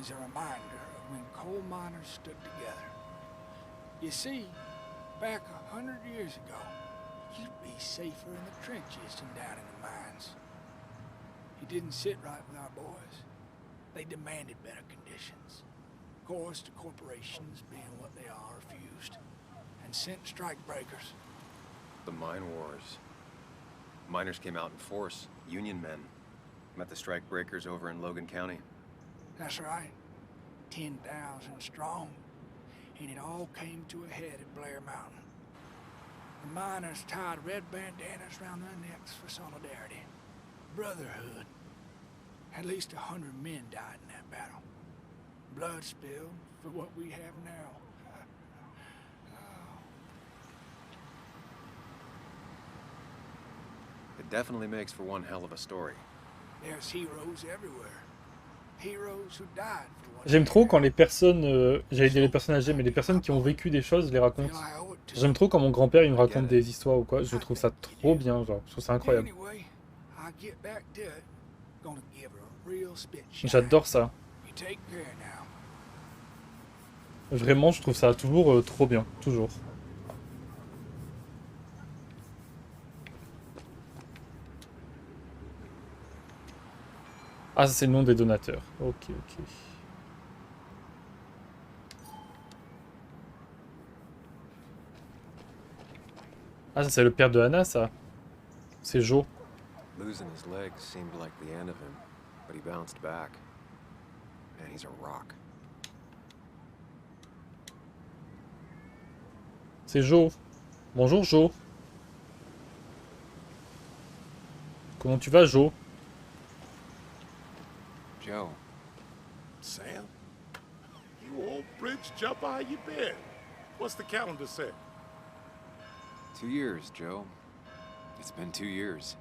is a reminder of when coal miners stood together. You see, back 100 years ago, you'd be safer in the trenches than down in the mines. He didn't sit right with our boys. They demanded better conditions. Of course, the corporations, being what they are, refused and sent strike breakers. The mine wars. Miners came out in force, Union men. Met the strike breakers over in Logan County. That's right, 10,000 strong. And it all came to a head at Blair Mountain. The miners tied red bandanas around their necks for solidarity, brotherhood. At least 100 men died in that battle. Blood spilled for what we have now. It definitely makes for one hell of a story. There's heroes everywhere. Heroes who died for what J'aime they trop had. quand les personnes, j'allais dire les personnes âgées, mais les personnes qui ont vécu des choses les racontent. Feel I owe it to J'aime trop quand mon grand-père il me raconte Get it. des histoires ou quoi, je trouve ça trop bien, genre, je trouve ça incroyable. Anyway, I'll get back to it. Gonna give her a real spit shine. J'adore ça. You take care now. Vraiment, je trouve ça toujours trop bien, toujours. Ah, ça c'est le nom des donateurs. Ok, ok. Ah, ça c'est le père de Hannah, ça. C'est Jour. Losing his legs seemed like the end of him, but he bounced back. Man, he's a rock. C'est Jo. Bonjour Jo. Comment tu vas Jo? Joe, Sam? You old bridge jumper, how you been? What's the calendar say? 2 years, Joe. It's been 2 years.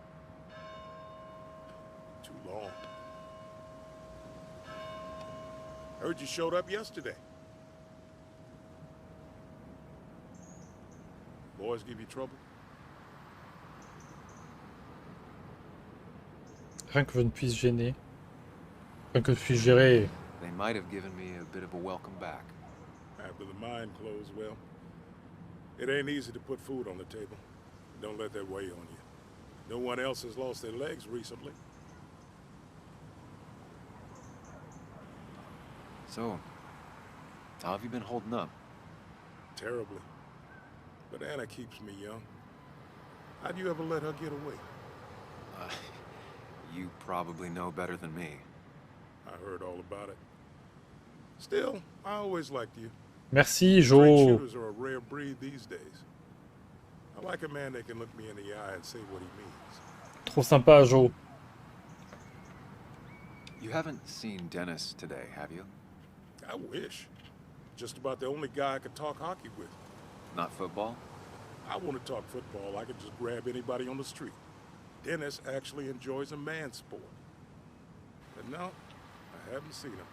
Too long. Heard you showed up yesterday. Boys give you trouble? Rien que je ne puisse gêner. Rien que je puisse gérer. They might have given me a bit of a welcome back. After the mine closed, well, it ain't easy to put food on the table. Don't let that weigh on you. No one else has lost their legs recently. So, how have you been holding up? Terribly. But Anna keeps me young. How'd you ever let her get away? You probably know better than me. I heard all about it. Still, I always liked you. Merci Straight Jo. shooters are a rare breed these days. I like a man that can look me in the eye and say what he means. Trop sympa Jo. You haven't seen Dennis today, have you? I wish. Just about the only guy I could talk hockey with. Not football? I want to talk football. I could just grab anybody on the street. Dennis actually enjoys a man's sport. But no, I haven't seen him.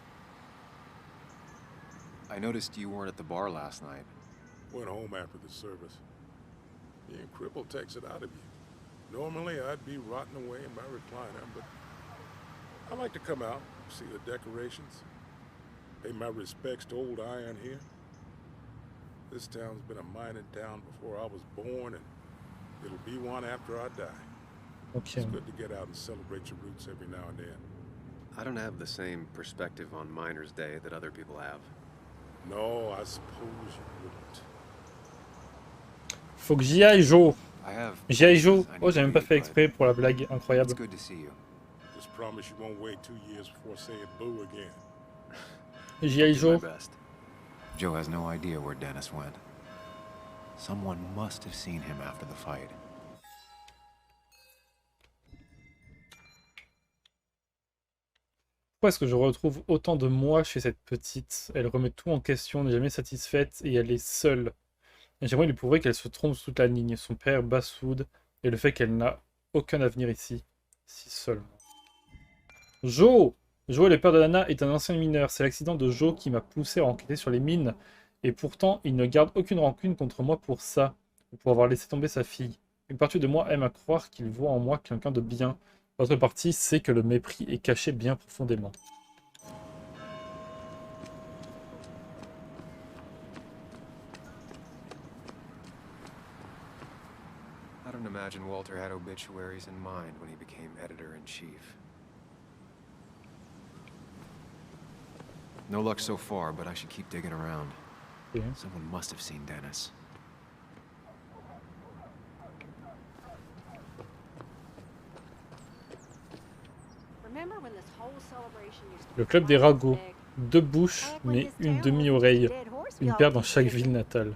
I noticed you weren't at the bar last night. Went home after the service. Being crippled takes it out of you. Normally, I'd be rotting away in my recliner, but I like to come out, see the decorations, pay my respects to old iron here. This town's been a mining town before I was born, and it'll be one after I die. Ok. It's good to get out and celebrate your roots every now and then. I don't have the same perspective on Miners' Day that other people have. No, I suppose you wouldn't. Faut que j'y aille Jo. I have. J'y aille Jo. I need Oh, j'ai to même pas leave, fait but exprès pour la blague It's incroyable. good to see you. promise you won't wait 2 years before saying boo again. J.I. Do my Joe. best. Joe has no idea where Dennis went. Someone must have seen him after the fight. Pourquoi est-ce que je retrouve autant de moi chez cette petite? Elle remet tout en question, n'est jamais satisfaite et elle est seule. Et j'aimerais lui prouver qu'elle se trompe toute la ligne. Son père bassoude et le fait qu'elle n'a aucun avenir ici. Si seulement. Joe! Joe, le père de Lana, est un ancien mineur. C'est l'accident de Joe qui m'a poussé à enquêter sur les mines. Et pourtant, il ne garde aucune rancune contre moi pour ça. Ou pour avoir laissé tomber sa fille. Une partie de moi aime à croire qu'il voit en moi quelqu'un de bien. L'autre partie sait que le mépris est caché bien profondément. I don't imagine Walter had obituaries in mind when he became editor-in-chief. No luck so far, but I should keep digging around. Okay. Someone must have seen Dennis. Le club des ragots. 2 bouches, mais une demi-oreille. Une paire dans chaque ville natale.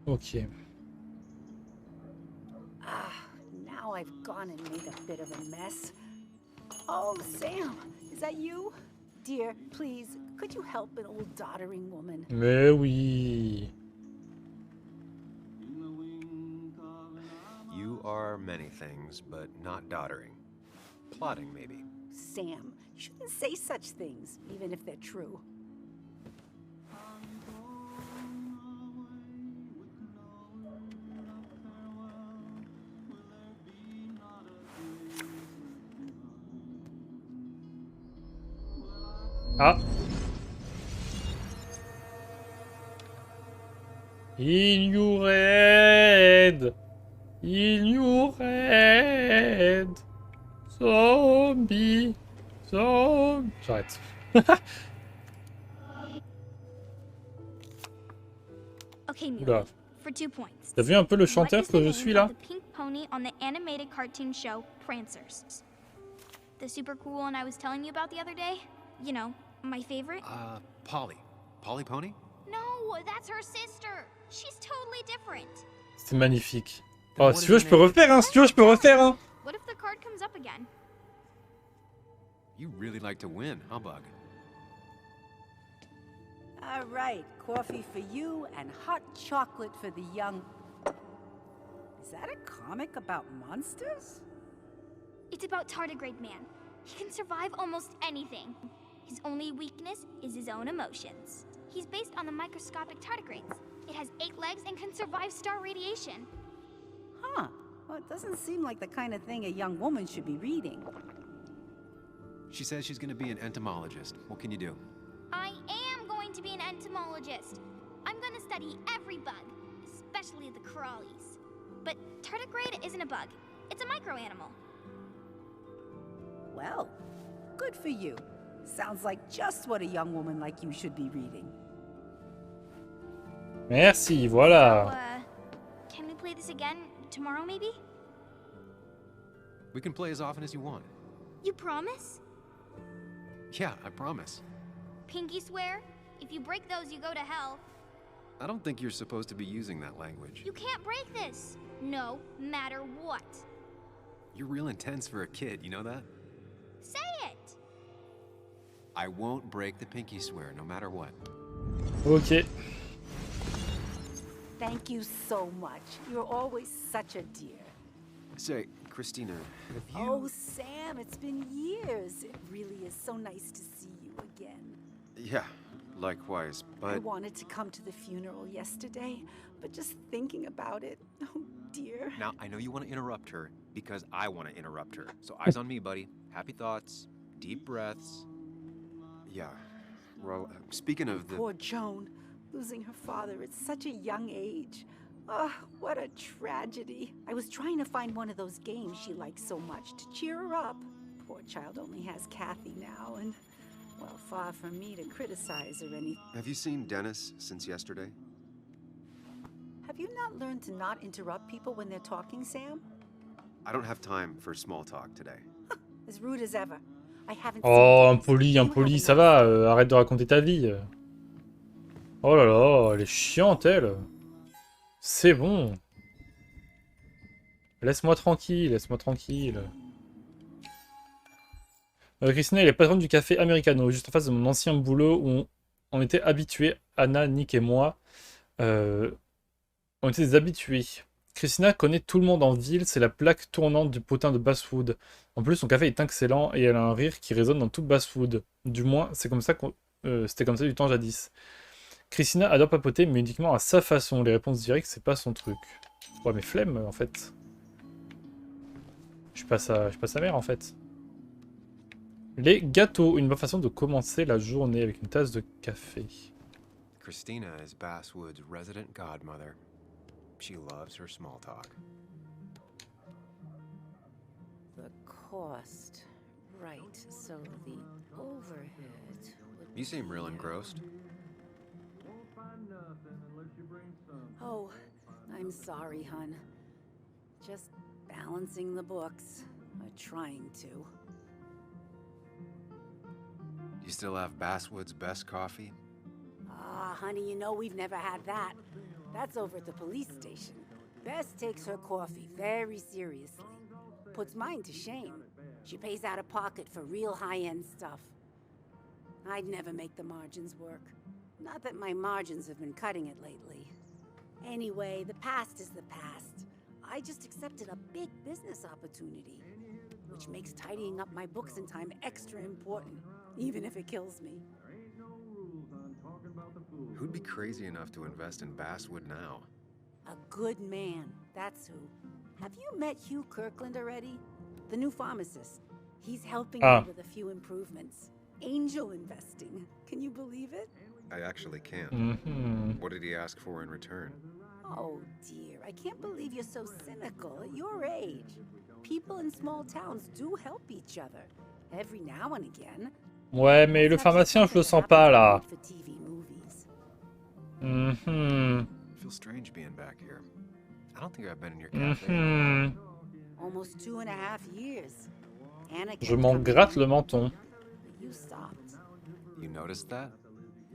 Ok. Now I've gone and made a bit of a mess. Oh, Sam, is that you? Dear, please, could you help an old doddering woman? Mais oui. You are many things, but not doddering. Plotting, maybe. Sam, you shouldn't say such things, even if they're true. Ah. Ignored. Ignored. Zombie. Zombie. J'arrête. Okay, Mila, Oula. for 2 points. T'as vu un peu le chanteur What is the que je name suis of là? the pink pony on the animated cartoon show Prancers? The super cool one I was telling you about the other day? You know, my favorite? Polly. Polly Pony? No, that's her sister. She's totally different. C'est magnifique. Oh, si tu veux, je peux refaire, hein. Si tu veux, je peux refaire, hein. What if the card comes up again? You really like to win, huh, Bug? All right, coffee for you and hot chocolate for the young... Is that a comic about monsters? It's about tardigrade man. He can survive almost anything. His only weakness is his own emotions. He's based on the microscopic tardigrades. It has 8 legs and can survive star radiation. Huh. Well, it doesn't seem like the kind of thing a young woman should be reading. She says she's gonna be an entomologist. What can you do? I am going to be an entomologist. I'm going to study every bug, especially the crawlies. But tardigrade isn't a bug. It's a microanimal. Well, good for you. Sounds like just what a young woman like you should be reading. Merci, So, voilà. can we play this again tomorrow, maybe? We can play as often as you want. You promise? Yeah, I promise. Pinky swear? If you break those, you go to hell. I don't think you're supposed to be using that language. You can't break this. No matter what. You're real intense for a kid, you know that? Say it. I won't break the pinky swear, no matter what. Ok. Thank you so much. You're always such a dear. Say, Christina, have you... Oh, Sam, it's been years. It really is so nice to see you again. Yeah, likewise, I but... wanted to come to the funeral yesterday, but just thinking about it, oh dear. Now, I know you want to interrupt her, because I want to interrupt her. So eyes on me, buddy. Happy thoughts, deep breaths. Yeah, well, speaking of the... Poor Joan, losing her father at such a young age. Oh, what a tragedy. I was trying to find one of those games she likes so much to cheer her up. Poor child only has Kathy now, and Well, far from me to criticize or anything. Have you seen Dennis since yesterday? Have you not learned to not interrupt people when they're talking, Sam? I don't have time for small talk today. As rude as ever. I haven't Oh, seen impoli, You have impoli, a ça nice va, day. arrête de raconter ta vie. Oh là là, elle est chiante, elle. C'est bon. Laisse-moi tranquille, laisse-moi tranquille. Christina, elle est patronne du café Americano, juste en face de mon ancien boulot où on était habitués, Anna, Nick et moi. On était des habitués. Christina connaît tout le monde en ville, c'est la plaque tournante du potin de Basswood. En plus, son café est excellent et elle a un rire qui résonne dans tout Basswood. Du moins, c'est comme ça c'était comme ça du temps jadis. Christina adore papoter, mais uniquement à sa façon. Les réponses directes, c'est pas son truc. Ouais, mais flemme, en fait. Je suis pas sa mère, en fait. Les gâteaux, une bonne façon de commencer la journée avec une tasse de café. Christina is Basswood's resident godmother. She loves her small talk. The cost. Right, so the overhead would You seem real be, engrossed. Oh, I'm sorry, hun. Just balancing the books. Or trying to. You still have Basswood's best coffee? Ah, honey, you know we've never had that. That's over at the police station. Bess takes her coffee very seriously. Puts mine to shame. She pays out of pocket for real high-end stuff. I'd never make the margins work. Not that my margins have been cutting it lately. Anyway, the past is the past. I just accepted a big business opportunity, which makes tidying up my books in time extra important, even if it kills me. Who'd be crazy enough to invest in Basswood now? A good man, that's who. Have you met Hugh Kirkland already? The new pharmacist. He's helping me with a few improvements. Angel investing. Can you believe it? I actually can't. Mhm. What did he ask for in return? Oh dear, I can't believe you're so cynical at your age. People in small towns do help each other. Every now and again. Ouais, mais le pharmacien, je le sens pas, là. Mhm. I feel strange being back here. I don't think I've been in your cafe. Mhm. Almost 2.5 years. Anna Je m'en gratte le menton. You stopped. You noticed that?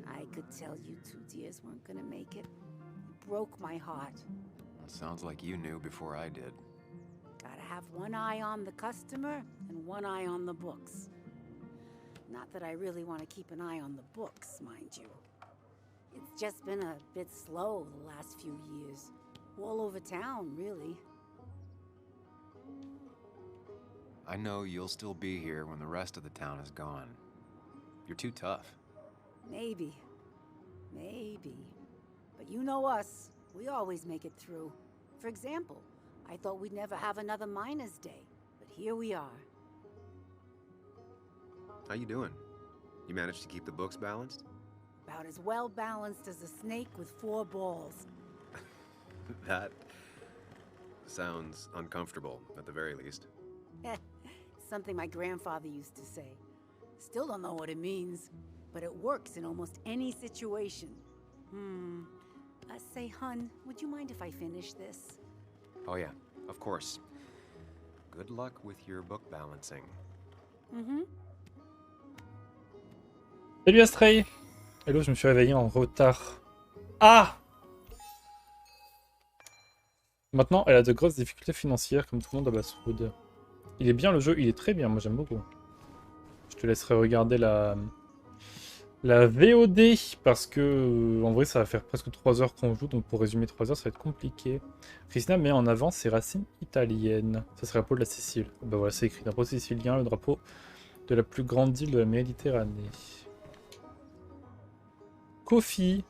I could tell you two dears weren't gonna make it. It broke my heart. It sounds like you knew before I did. Gotta have one eye on the customer and one eye on the books. Not that I really want to keep an eye on the books, mind you. It's just been a bit slow the last few years. All over town, really. I know you'll still be here when the rest of the town is gone. You're too tough. Maybe. Maybe. But you know us. We always make it through. For example, I thought we'd never have another Miners' Day. But here we are. How you doing? You managed to keep the books balanced? About as well balanced as a snake with 4 balls. That sounds uncomfortable, at the very least. Something my grandfather used to say. Still don't know what it means, but it works in almost any situation. Say, hun, would you mind if I finish this? Oh yeah, of course. Good luck with your book balancing. Salut Astray. Hello, je me suis réveillé en retard. Ah! Maintenant, elle a de grosses difficultés financières, comme tout le monde à Basswood. Il est bien le jeu, il est très bien, moi j'aime beaucoup. Je te laisserai regarder la VOD, parce que en vrai ça va faire presque 3 heures qu'on joue, donc pour résumer 3 heures ça va être compliqué. Christina met en avant ses racines italiennes. Ça serait le drapeau de la Sicile. Ben voilà, c'est écrit, drapeau sicilien, le drapeau de la plus grande île de la Méditerranée. Coffee.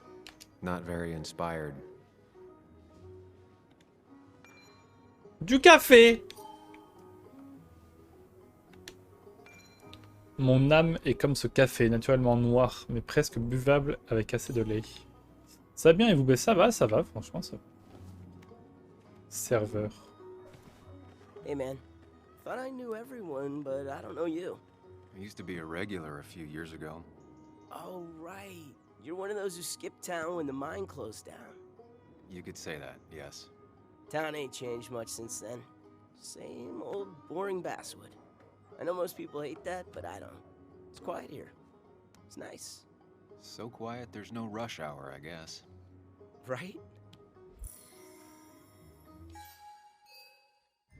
Not very inspired. Du café. Mon âme est comme ce café, naturellement noir, mais presque buvable avec assez de lait. Ça va bien et vous? Ça va, franchement, ça va. Serveur. Hey man, thought I knew everyone, but I don't know you. I used to be a regular a few years ago. Oh, right. You're one of those who skipped town when the mine closed down. You could say that, yes. Town ain't changed much since then. Same old boring basswood. I know most people hate that, but I don't. It's quiet here. It's nice. So quiet, there's no rush hour, I guess. Right?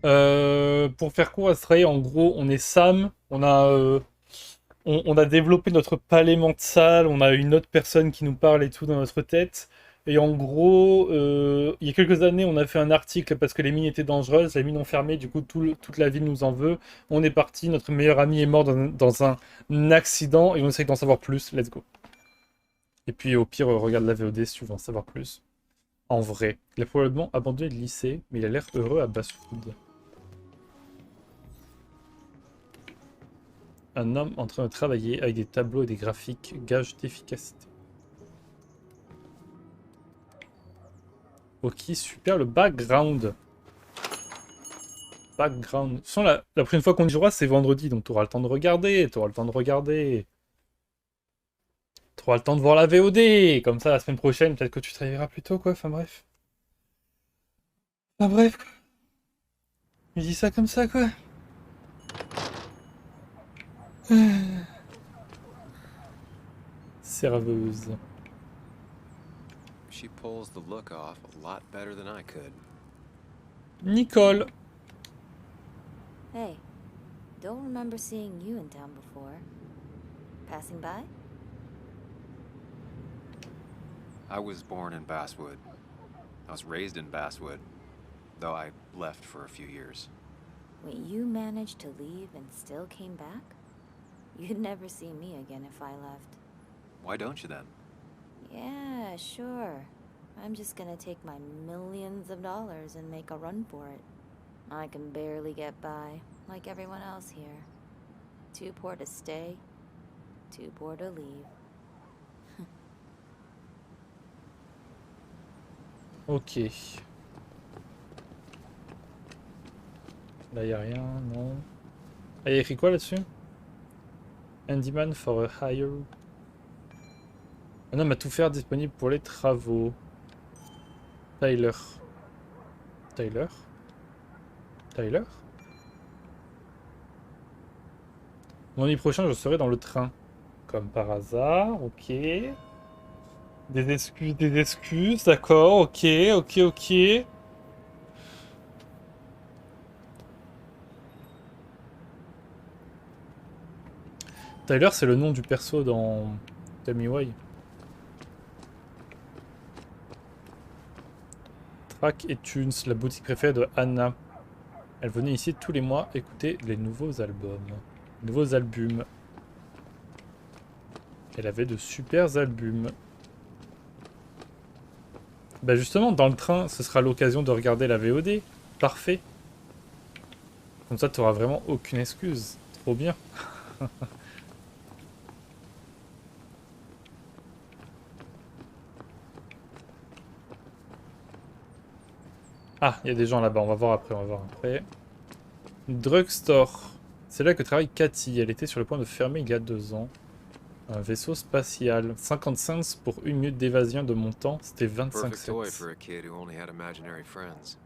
Pour faire court à ce trait, en gros, on est Sam, on a développé notre palais mental, on a une autre personne qui nous parle et tout dans notre tête. Et en gros, il y a quelques années, on a fait un article parce que les mines étaient dangereuses, les mines ont fermé, du coup toute la ville nous en veut. On est parti, notre meilleur ami est mort dans un accident et on essaie d'en savoir plus, let's go. Et puis au pire, regarde la VOD si tu veux en savoir plus. En vrai, il a probablement abandonné le lycée, mais il a l'air heureux à Basswood. Un homme en train de travailler avec des tableaux et des graphiques, gage d'efficacité. Ok, super, le background. Background. De toute façon, la prochaine fois qu'on y jouera, c'est vendredi, donc tu auras le temps de regarder, tu auras le temps de regarder. Tu auras le temps de voir la VOD. Comme ça, la semaine prochaine, peut-être que tu te réveilleras plus tôt, quoi. Enfin bref. Enfin bref, quoi. Je dis ça comme ça, quoi. Serveuse. She pulls the look off a lot better than I could. Nicole. Hey, don't remember seeing you in town before. Passing by? I was born in Basswood. I was raised in Basswood, though I left for a few years. Wait, you managed to leave and still came back? You'd never see me again if I left. Why don't you then? Yeah, sure. I'm just gonna take my millions of dollars and make a run for it. I can barely get by, like everyone else here. Too poor to stay, too poor to leave. Ok. Là, y a rien, non. Ah, y a écrit quoi là-dessus? Handyman for a hire. Un homme à tout faire disponible pour les travaux. Tyler. Tyler? Tyler? Lundi prochain, je serai dans le train. Comme par hasard, ok. Des excuses, d'accord, ok, ok, ok. Tyler, c'est le nom du perso dans Tell Me Why. Track et Tunes, la boutique préférée de Anna. Elle venait ici tous les mois écouter les nouveaux albums. Nouveaux albums. Elle avait de super albums. Bah justement, dans le train, ce sera l'occasion de regarder la VOD. Parfait. Comme ça, tu auras vraiment aucune excuse. Trop bien. Ah, il y a des gens là-bas, on va voir après, Drugstore. C'est là que travaille Cathy. Elle était sur le point de fermer il y a 2 ans. Un vaisseau spatial. 50 cents pour 1 minute d'évasion de mon temps. C'était 25 Perfect toy cents. for a kid who only had imaginary friends.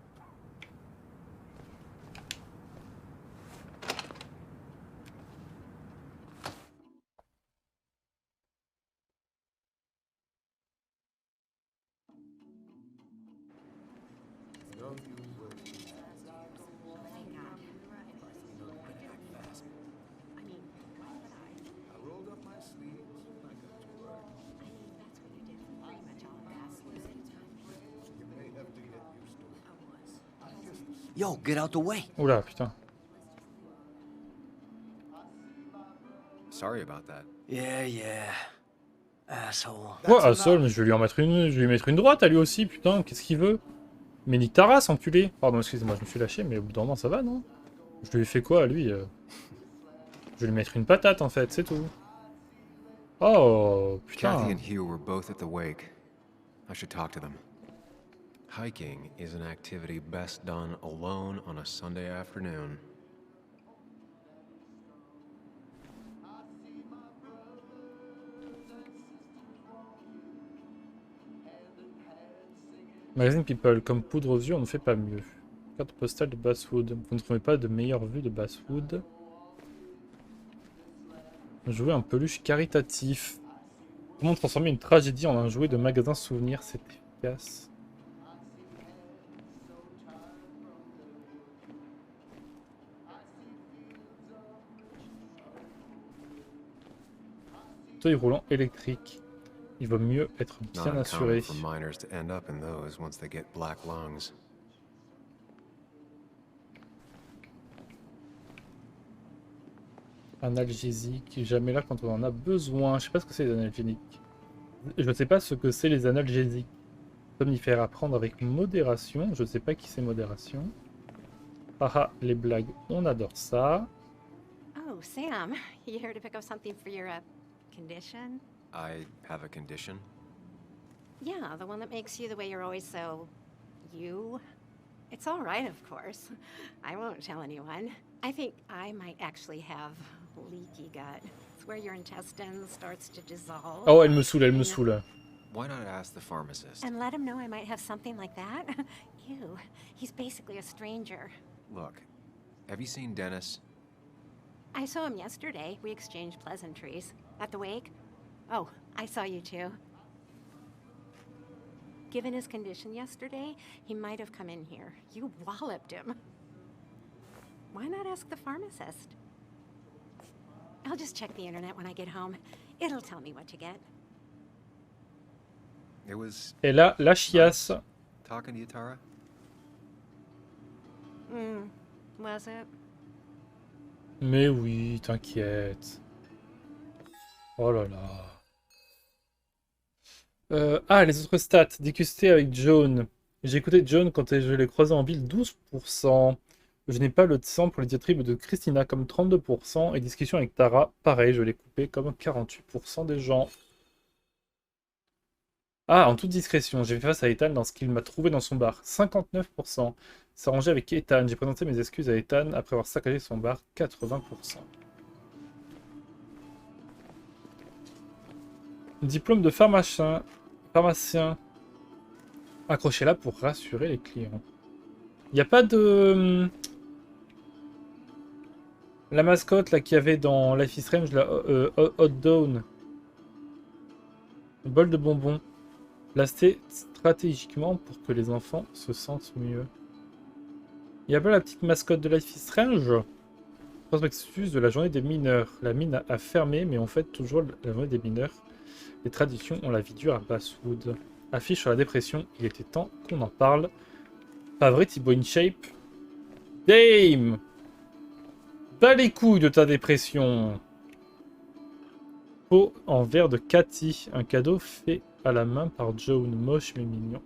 Yo, get out the way. Oula, putain. Sorry about that. Yeah. Asshole. Quoi, Assol, mais je vais lui mettre une droite à lui aussi, putain, qu'est-ce qu'il veut? Mais nique ta race, enculé. Pardon, excusez-moi, je me suis lâché, mais au bout d'un moment, ça va, non? Je lui ai fait quoi à lui? Je vais lui mettre une patate, en fait, c'est tout. Oh, putain. Kathy and Hugh were both at the wake. I should talk to them. Hiking is an activity best done alone on a Sunday afternoon. Magazine People, comme poudre aux yeux, on ne fait pas mieux. Carte postale de Basswood. Vous ne trouvez pas de meilleure vue de Basswood? Jouer un peluche caritatif. Comment transformer une tragédie en un jouet de magasin souvenir? C'est efficace. Fauteuil roulant électrique. Il vaut mieux être bien Not assuré. uncommon for miners to end up in those once they get black lungs. Analgésique, jamais là quand on en a besoin. Je sais pas ce que c'est les analgésiques. Je ne sais pas ce que c'est les analgésiques. Somnifères à prendre avec modération. Je ne sais pas qui c'est modération. Haha, les blagues, on adore ça. Oh, Sam, you here to pick up something for your condition? I have a condition? Yeah, the one that makes you the way you're always so... you? It's all right, of course. I won't tell anyone. I think I might actually have leaky gut. It's where your intestine starts to dissolve. Oh, elle me saoule, elle me saoule. Why not ask the pharmacist? And let him know I might have something like that? Ew, he's basically a stranger. Look, have you seen Dennis? I saw him yesterday. We exchanged pleasantries. At the wake? Oh, I saw you too. Given his condition yesterday, he might have come in here. You walloped him. Why not ask the pharmacist? I'll just check the internet when I get home. It'll tell me what to get. It was Et là, la chiasse. talking to you, Tara? Was it? Mais oui, t'inquiète. Oh là là. Ah, les autres stats. Dégusté avec John. J'ai écouté John quand je l'ai croisé en ville, 12%. Je n'ai pas le sang pour les diatribes de Christina, comme 32%. Et discussion avec Tara, pareil, je l'ai coupé comme 48% des gens. Ah, en toute discrétion, j'ai fait face à Ethan dans ce qu'il m'a trouvé dans son bar, 59%. S'arranger avec Ethan, j'ai présenté mes excuses à Ethan après avoir saccagé son bar, 80%. Diplôme de pharmacien. Accrochez-la pour rassurer les clients. Il n'y a pas de... La mascotte là qu'il y avait dans Life is Strange, la Hot Dawn. Bol de bonbons. Placer stratégiquement pour que les enfants se sentent mieux. Il n'y a pas la petite mascotte de Life is Strange? Prospectus de la journée des mineurs. La mine a fermé, mais on fête toujours la journée des mineurs. Les traditions ont la vie dure à Basswood. Affiche sur la dépression, il était temps qu'on en parle. Pas vrai, Thibaut InShape? Dame! Bas les couilles de ta dépression! Pot en verre de Cathy. Un cadeau fait à la main par Joan. Moche mais mignon.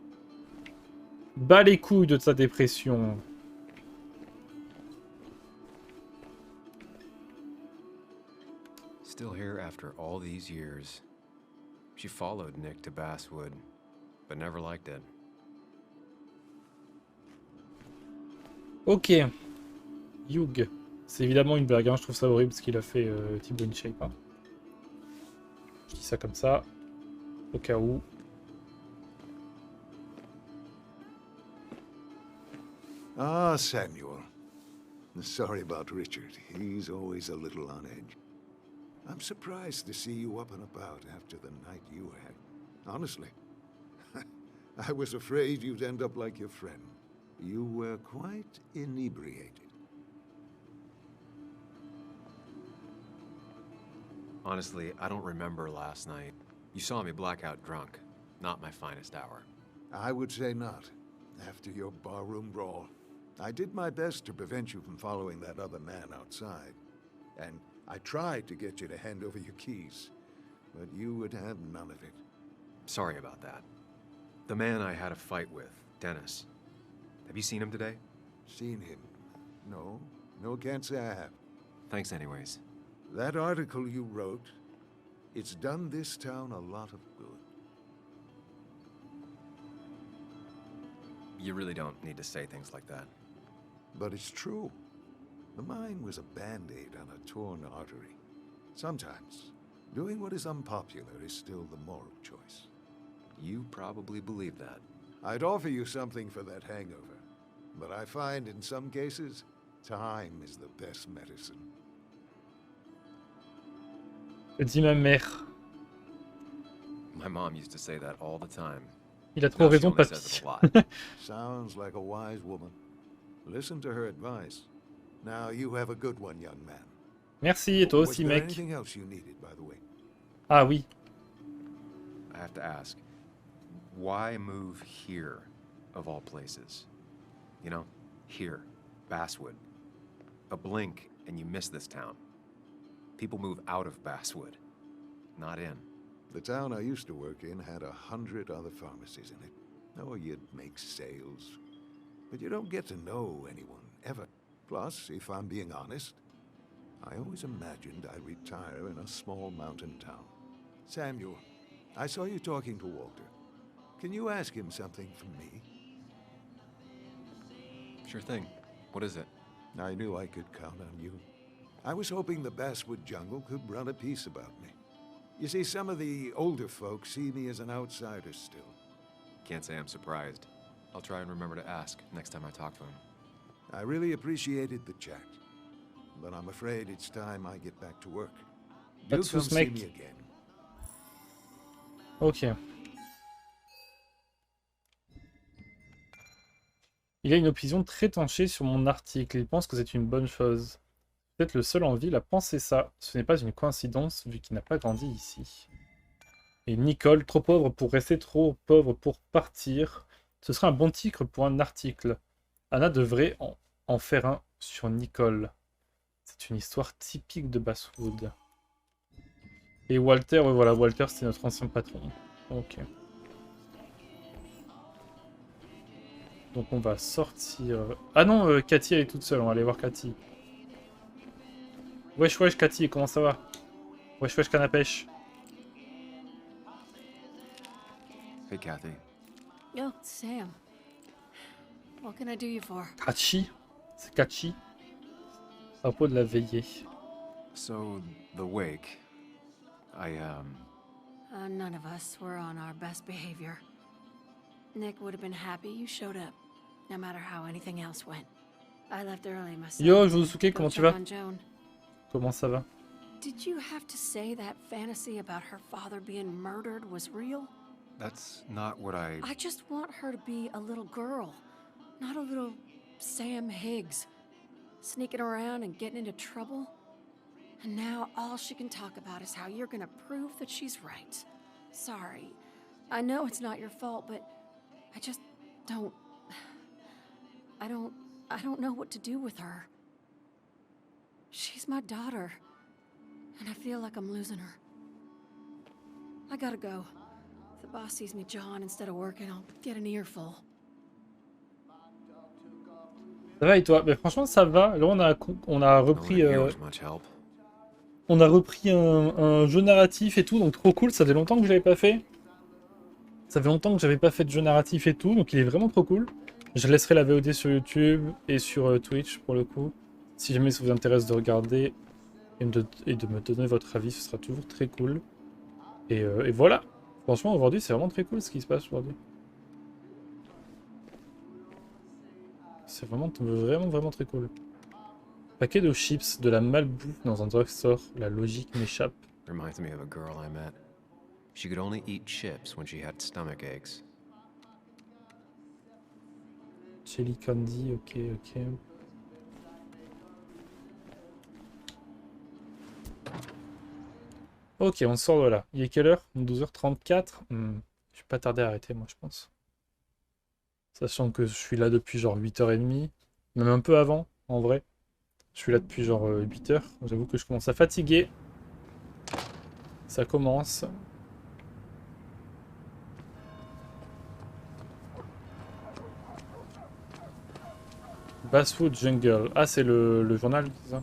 Bas les couilles de ta dépression. Still here after all these years. She followed Nick to Basswood, but never liked it. Ok. Hugh. C'est évidemment une blague, hein. Je trouve ça horrible ce qu'il a fait Thibaut InShape. Hein. Je dis ça comme ça, au cas où. Ah, Samuel. Sorry about Richard. He's always a little on edge. I'm surprised to see you up and about after the night you had. Honestly. I was afraid you'd end up like your friend. You were quite inebriated. Honestly, I don't remember last night. You saw me blackout drunk. Not my finest hour. I would say not. After your barroom brawl. I did my best to prevent you from following that other man outside. And I tried to get you to hand over your keys. But you would have none of it. Sorry about that. The man I had a fight with, Dennis. Have you seen him today? Seen him? No. No, can't say I have. Thanks anyways. That article you wrote, it's done this town a lot of good. You really don't need to say things like that. But it's true. The mine was a band-aid on a torn artery. Sometimes, doing what is unpopular is still the moral choice. You probably believe that. I'd offer you something for that hangover, but I find in some cases, time is the best medicine. Dit ma mère. My mom used to say that all the time. Il a trop Now she raison, only says papy. it a lot. Sounds like a wise woman. Listen to her advice. Now you have a good one, young man. Merci, et toi Was aussi, there mec. anything else you needed, by the way? Ah oui. I have to ask, why move here, of all places? You know, here, Basswood. A blink and you miss this town. People move out of Basswood, not in. The town I used to work in had 100 other pharmacies in it. Oh, you'd make sales. But you don't get to know anyone, ever. Plus, if I'm being honest, I always imagined I'd retire in a small mountain town. Samuel, I saw you talking to Walter. Can you ask him something from me? Sure thing. What is it? I knew I could count on you. I was hoping the Basswood jungle could run a piece about me. You see, some of the older folks see me as an outsider still. Can't say I'm surprised. I'll try and remember to ask next time I talk to him. I really appreciated the chat, but I'm afraid it's time I get back to work. Do Pas de come soucis, see mec. me again. Ok. Il a une opinion très tranchée sur mon article. Il pense que c'est une bonne chose. Peut-être le seul en ville à penser ça. Ce n'est pas une coïncidence vu qu'il n'a pas grandi ici. Et Nicole, trop pauvre pour rester, trop pauvre pour partir. Ce serait un bon titre pour un article. Anna devrait en faire un sur Nicole. C'est une histoire typique de Basswood. Et Walter, ouais, voilà, Walter c'est notre ancien patron. Ok. Donc on va sortir... Ah non, Cathy elle est toute seule, on va aller voir Cathy. Wesh wesh Cathy, comment ça va? Wesh wesh canne à pêche. Hey, Kathy. Oh, Sam. What can I do you for? Cathy? C'est Cathy. À propos de la veillée. So, the wake. None of us were on our best behavior. Nick would have been happy you showed up, no matter how anything else went. I left early myself. Yo, Josuke, comment tu vas? On Joan. Comment ça va? Did you have to say that fantasy about her father being murdered was real? That's not what I just want her to be a little girl, not a little Sam Higgs, sneaking around and getting into trouble. And now all she can talk about is how you're gonna prove that she's right. Sorry. I know it's not your fault, but I just don't... I don't know what to do with her. She's my daughter, and I feel like I'm losing her. I gotta go. If the boss sees me jawing instead of working, I'll get an earful. Ça va et toi? Mais franchement ça va. Là on a repris... On a repris un jeu narratif et tout, donc trop cool, ça fait longtemps que je l'avais pas fait. Ça fait longtemps que j'avais pas fait de jeu narratif et tout, donc il est vraiment trop cool. Je laisserai la VOD sur YouTube et sur Twitch pour le coup. Si jamais ça vous intéresse de regarder et de me donner votre avis, ce sera toujours très cool. Et voilà. Franchement aujourd'hui c'est vraiment très cool ce qui se passe aujourd'hui. C'est vraiment très cool. Paquet de chips, de la malbouffe dans un drugstore, la logique m'échappe. Reminds me of a girl I met. She could only eat chips when she had stomach aches. Jelly candy, ok. Ok, on sort de là. Il est quelle heure? 12h34. Je vais pas tarder à arrêter, moi, je pense. Sachant que je suis là depuis genre 8h30. Même un peu avant, en vrai. Je suis là depuis genre 8h. J'avoue que je commence à fatiguer. Ça commence. Basswood Jungle. Ah, c'est le journal, c'est ça?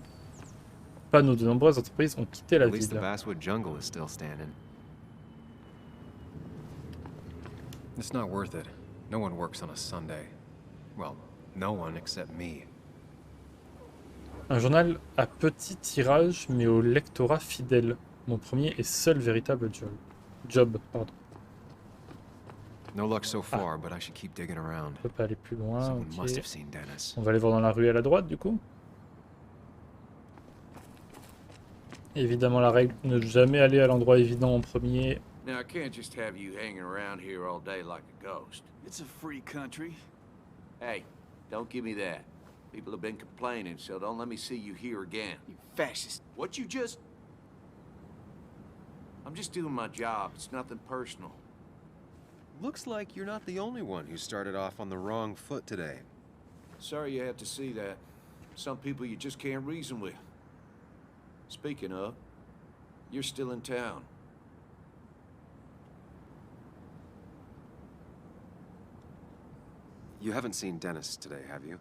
Panneau, de nombreuses entreprises ont quitté la At least the ville. Basswood jungle is still standing. It's not worth it. No one works on a Sunday. Well, no one except me. Un journal à petit tirage, mais au lectorat fidèle. Mon premier et seul véritable job. Pardon. No luck so far, but I should keep digging around. On peut pas aller plus loin, Someone ok. must have seen Dennis. On va aller voir dans la rue à la droite du coup. Évidemment la règle, ne jamais aller à l'endroit évident en premier. Now, I can't just have you hanging around here all day like a ghost. It's a free country. Hey, don't give me that. People have been complaining, so don't let me see you here again. You fascist. What you just... I'm just doing my job. It's nothing personal. Looks like you're not the only one who started off on the wrong foot today. Sorry you had to see that. Some people you just can't reason with. Speaking of, you're still in town. You haven't seen Dennis today, have you?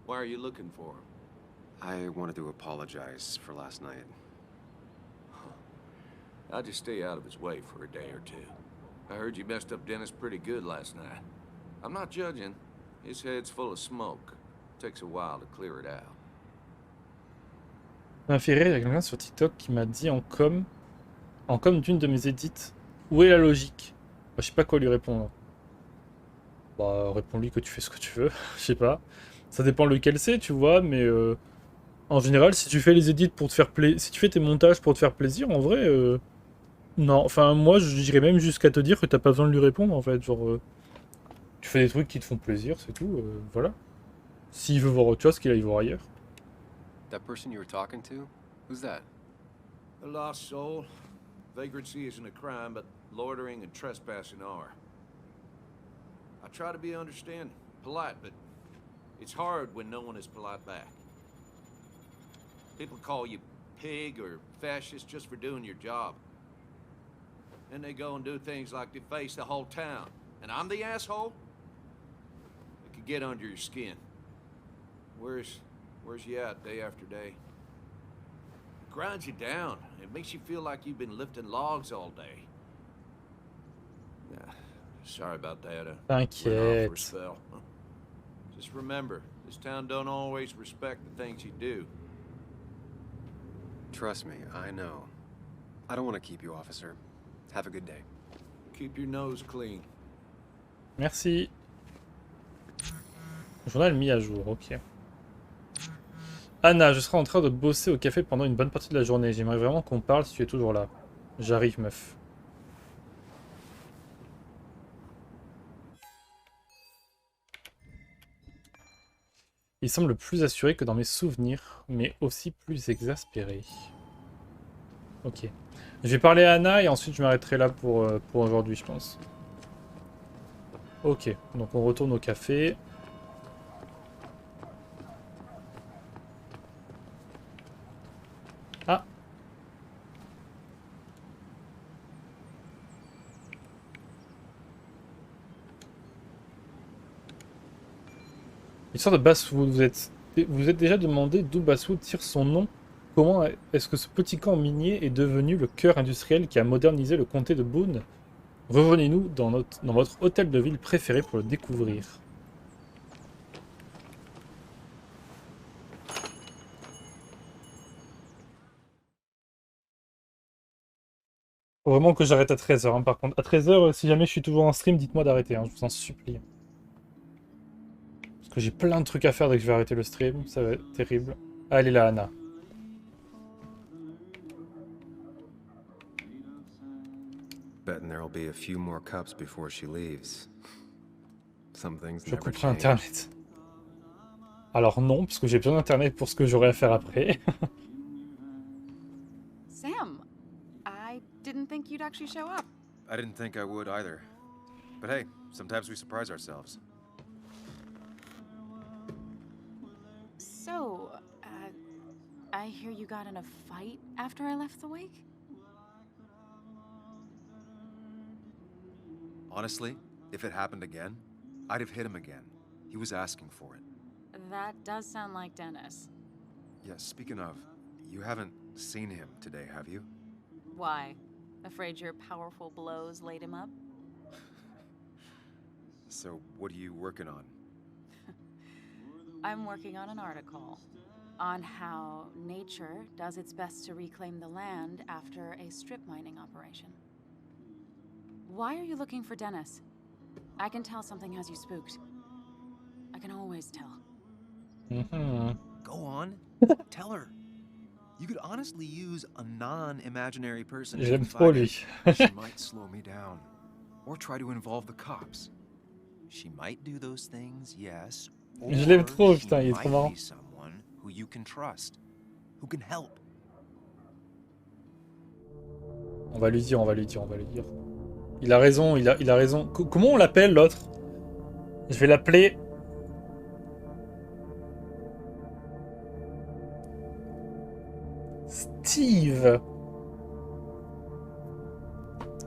Why are you looking for him? I wanted to apologize for last night. I'll just stay out of his way for a day or two. I heard you messed up Dennis pretty good last night. I'm not judging. His head's full of smoke. Takes a while to clear it out. Ça m'a fait rire, il y a quelqu'un sur TikTok qui m'a dit en com d'une de mes edits, où est la logique? Je sais pas quoi lui répondre. Bah, réponds-lui que tu fais ce que tu veux, je sais pas. Ça dépend lequel c'est, tu vois, mais en général, si tu fais les edits pour te faire plaisir, si tu fais tes montages pour te faire plaisir, en vrai, non. Enfin, moi, j'irais même jusqu'à te dire que t'as pas besoin de lui répondre, en fait. Genre, tu fais des trucs qui te font plaisir, c'est tout, voilà. S'il veut voir autre chose, qu'il aille voir ailleurs. That person you were talking to? Who's that? A lost soul. Vagrancy isn't a crime, but loitering and trespassing are. I try to be understanding, polite, but it's hard when no one is polite back. People call you pig or fascist just for doing your job. Then they go and do things like deface the whole town. And I'm the asshole? It could get under your skin. Where's you at day after day? It grinds you down. It makes you feel like you've been lifting logs all day. Sorry about that. Went off for a spell. Just remember, this town don't always respect the things you do. Trust me, I know. I don't want to keep you, officer. Have a good day. Keep your nose clean. Merci. Journal mis à jour, ok. Anna, je serai en train de bosser au café pendant une bonne partie de la journée. J'aimerais vraiment qu'on parle si tu es toujours là. J'arrive, meuf. Il semble plus assuré que dans mes souvenirs, mais aussi plus exaspéré. Ok. Je vais parler à Anna et ensuite je m'arrêterai là pour aujourd'hui, je pense. Ok, donc on retourne au café. Ah! L'histoire de Basswood, vous êtes déjà demandé d'où Basswood tire son nom? Comment est-ce que ce petit camp minier est devenu le cœur industriel qui a modernisé le comté de Boone? Revenez-nous dans votre hôtel de ville préféré pour le découvrir. Faut vraiment que j'arrête à 13 h, hein, par contre. À 13 h, si jamais je suis toujours en stream, dites-moi d'arrêter, hein, je vous en supplie. Parce que j'ai plein de trucs à faire dès que je vais arrêter le stream, ça va être terrible. Ah, elle est là, Anna. Betting there'll be a few more cups before she leaves. Some things Je never couperai change. internet. Alors non, parce que j'ai besoin d'internet pour ce que j'aurai à faire après. Sam, I didn't think you'd actually show up. I didn't think I would either. But hey, sometimes we surprise ourselves. So, I hear you got in a fight after I left the wake? Honestly, if it happened again, I'd have hit him again. He was asking for it. That does sound like Dennis. Yeah, speaking of, you haven't seen him today, have you? Why? Afraid your powerful blows laid him up? So, what are you working on? I'm working on an article on how nature does its best to reclaim the land after a strip mining operation. Why are you looking for Dennis? I can tell something has you spooked. I can always tell. Go on. Tell her. You could honestly use a non-imaginary person to J'aime trop confide in. lui. She might slow me down. Or try to involve the cops. She might do those things, yes. Je l'aime trop, Or she putain, il est trop might marrant. be someone who you can trust. Who can help. On va lui dire, on va lui dire, on va lui dire. Il a raison, il a raison. Comment on l'appelle l'autre? Je vais l'appeler... Steve.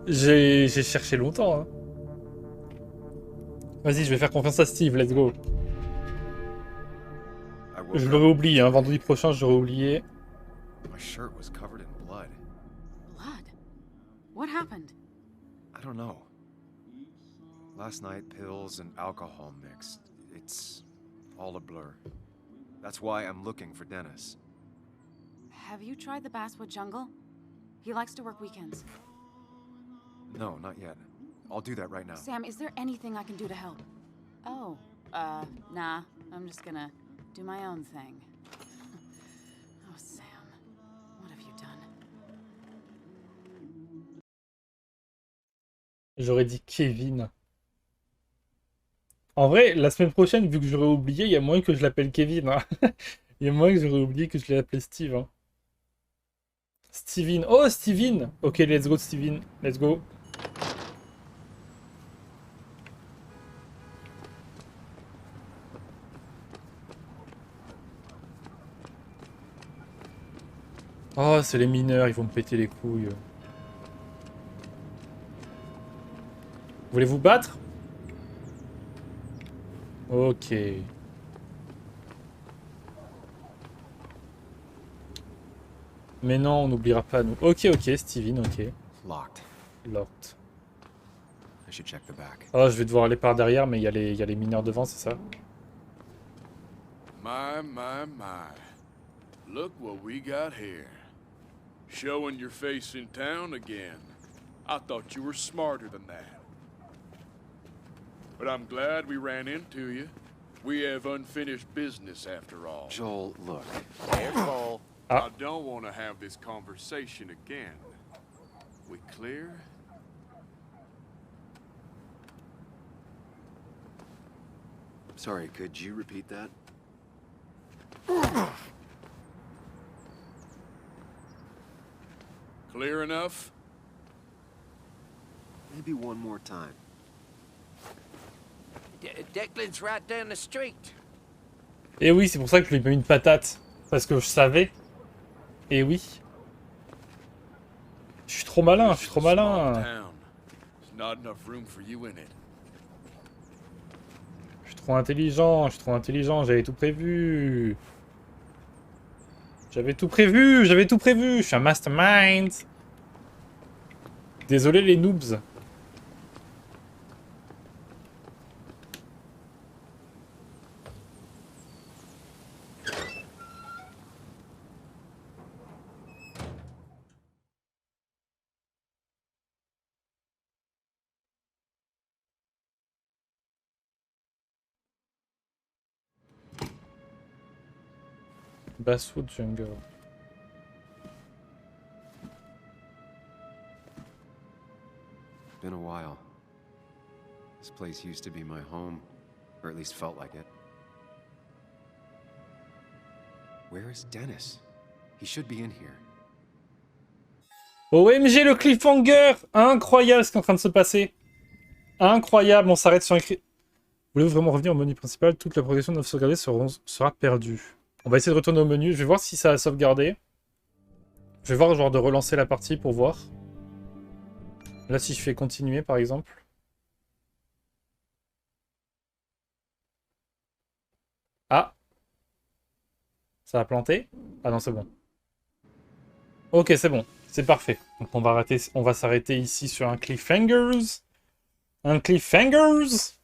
J'ai cherché longtemps. Hein. Vas-y, je vais faire confiance à Steve, let's go. Je l'aurais oublié, hein. Vendredi prochain, j'aurais oublié. My shirt was covered in blood. Blood? What happened? I don't know. Last night, pills and alcohol mixed. It's all a blur. That's why I'm looking for Dennis. Have you tried the Basswood Jungle? He likes to work weekends. No, not yet. I'll do that right now. Sam, is there anything I can do to help? Oh, nah. I'm just gonna do my own thing. Oh, Sam. What have you done? J'aurais dit Kevin. En vrai, la semaine prochaine, vu que j'aurais oublié, il y a moyen que je l'appelle Kevin. Hein. Il y a moyen que j'aurais oublié que je l'ai appelé Steve. Hein. Steven. Oh, Steven. Ok, let's go, Steven. Let's go. Oh, c'est les mineurs, ils vont me péter les couilles. Voulez-vous battre? Ok. Mais non, on n'oubliera pas nous. Ok, Steven, ok. Locked. Locked. I should check the back. Oh, je vais devoir aller par derrière, mais il y a les mineurs devant, c'est ça? My. Look what we got here. Showing your face in town again. I thought you were smarter than that. But I'm glad we ran into you. We have unfinished business after all. Joel, look. Careful. Ah. I don't want to have this conversation again. We clear? Sorry, could you repeat that? Clear enough? Maybe one more time. Declan's right down the street. Et oui, c'est pour ça que je lui ai mis une patate. Parce que je savais. Et oui. Je suis trop malin, je suis trop malin. Not enough room for you in it. Je suis trop intelligent, j'avais tout prévu. J'avais tout prévu, je suis un mastermind. Désolé les noobs. Basswood Jungle. Been a while. This place used to be my home, or at least felt like it. Where is Dennis? He should be in here. OMG le cliffhanger! Incroyable ce qui est en train de se passer. Incroyable, on s'arrête sur un cri. Voulez-vous vraiment revenir au menu principal? Toute la progression de sauvegarder sera perdue. On va essayer de retourner au menu. Je vais voir si ça a sauvegardé. Je vais voir genre de relancer la partie pour voir. Là si je fais continuer par exemple. Ah! Ça a planté? Ah non c'est bon. Ok c'est bon. C'est parfait. Donc on va s'arrêter ici sur un cliffhangers. Un cliffhangers.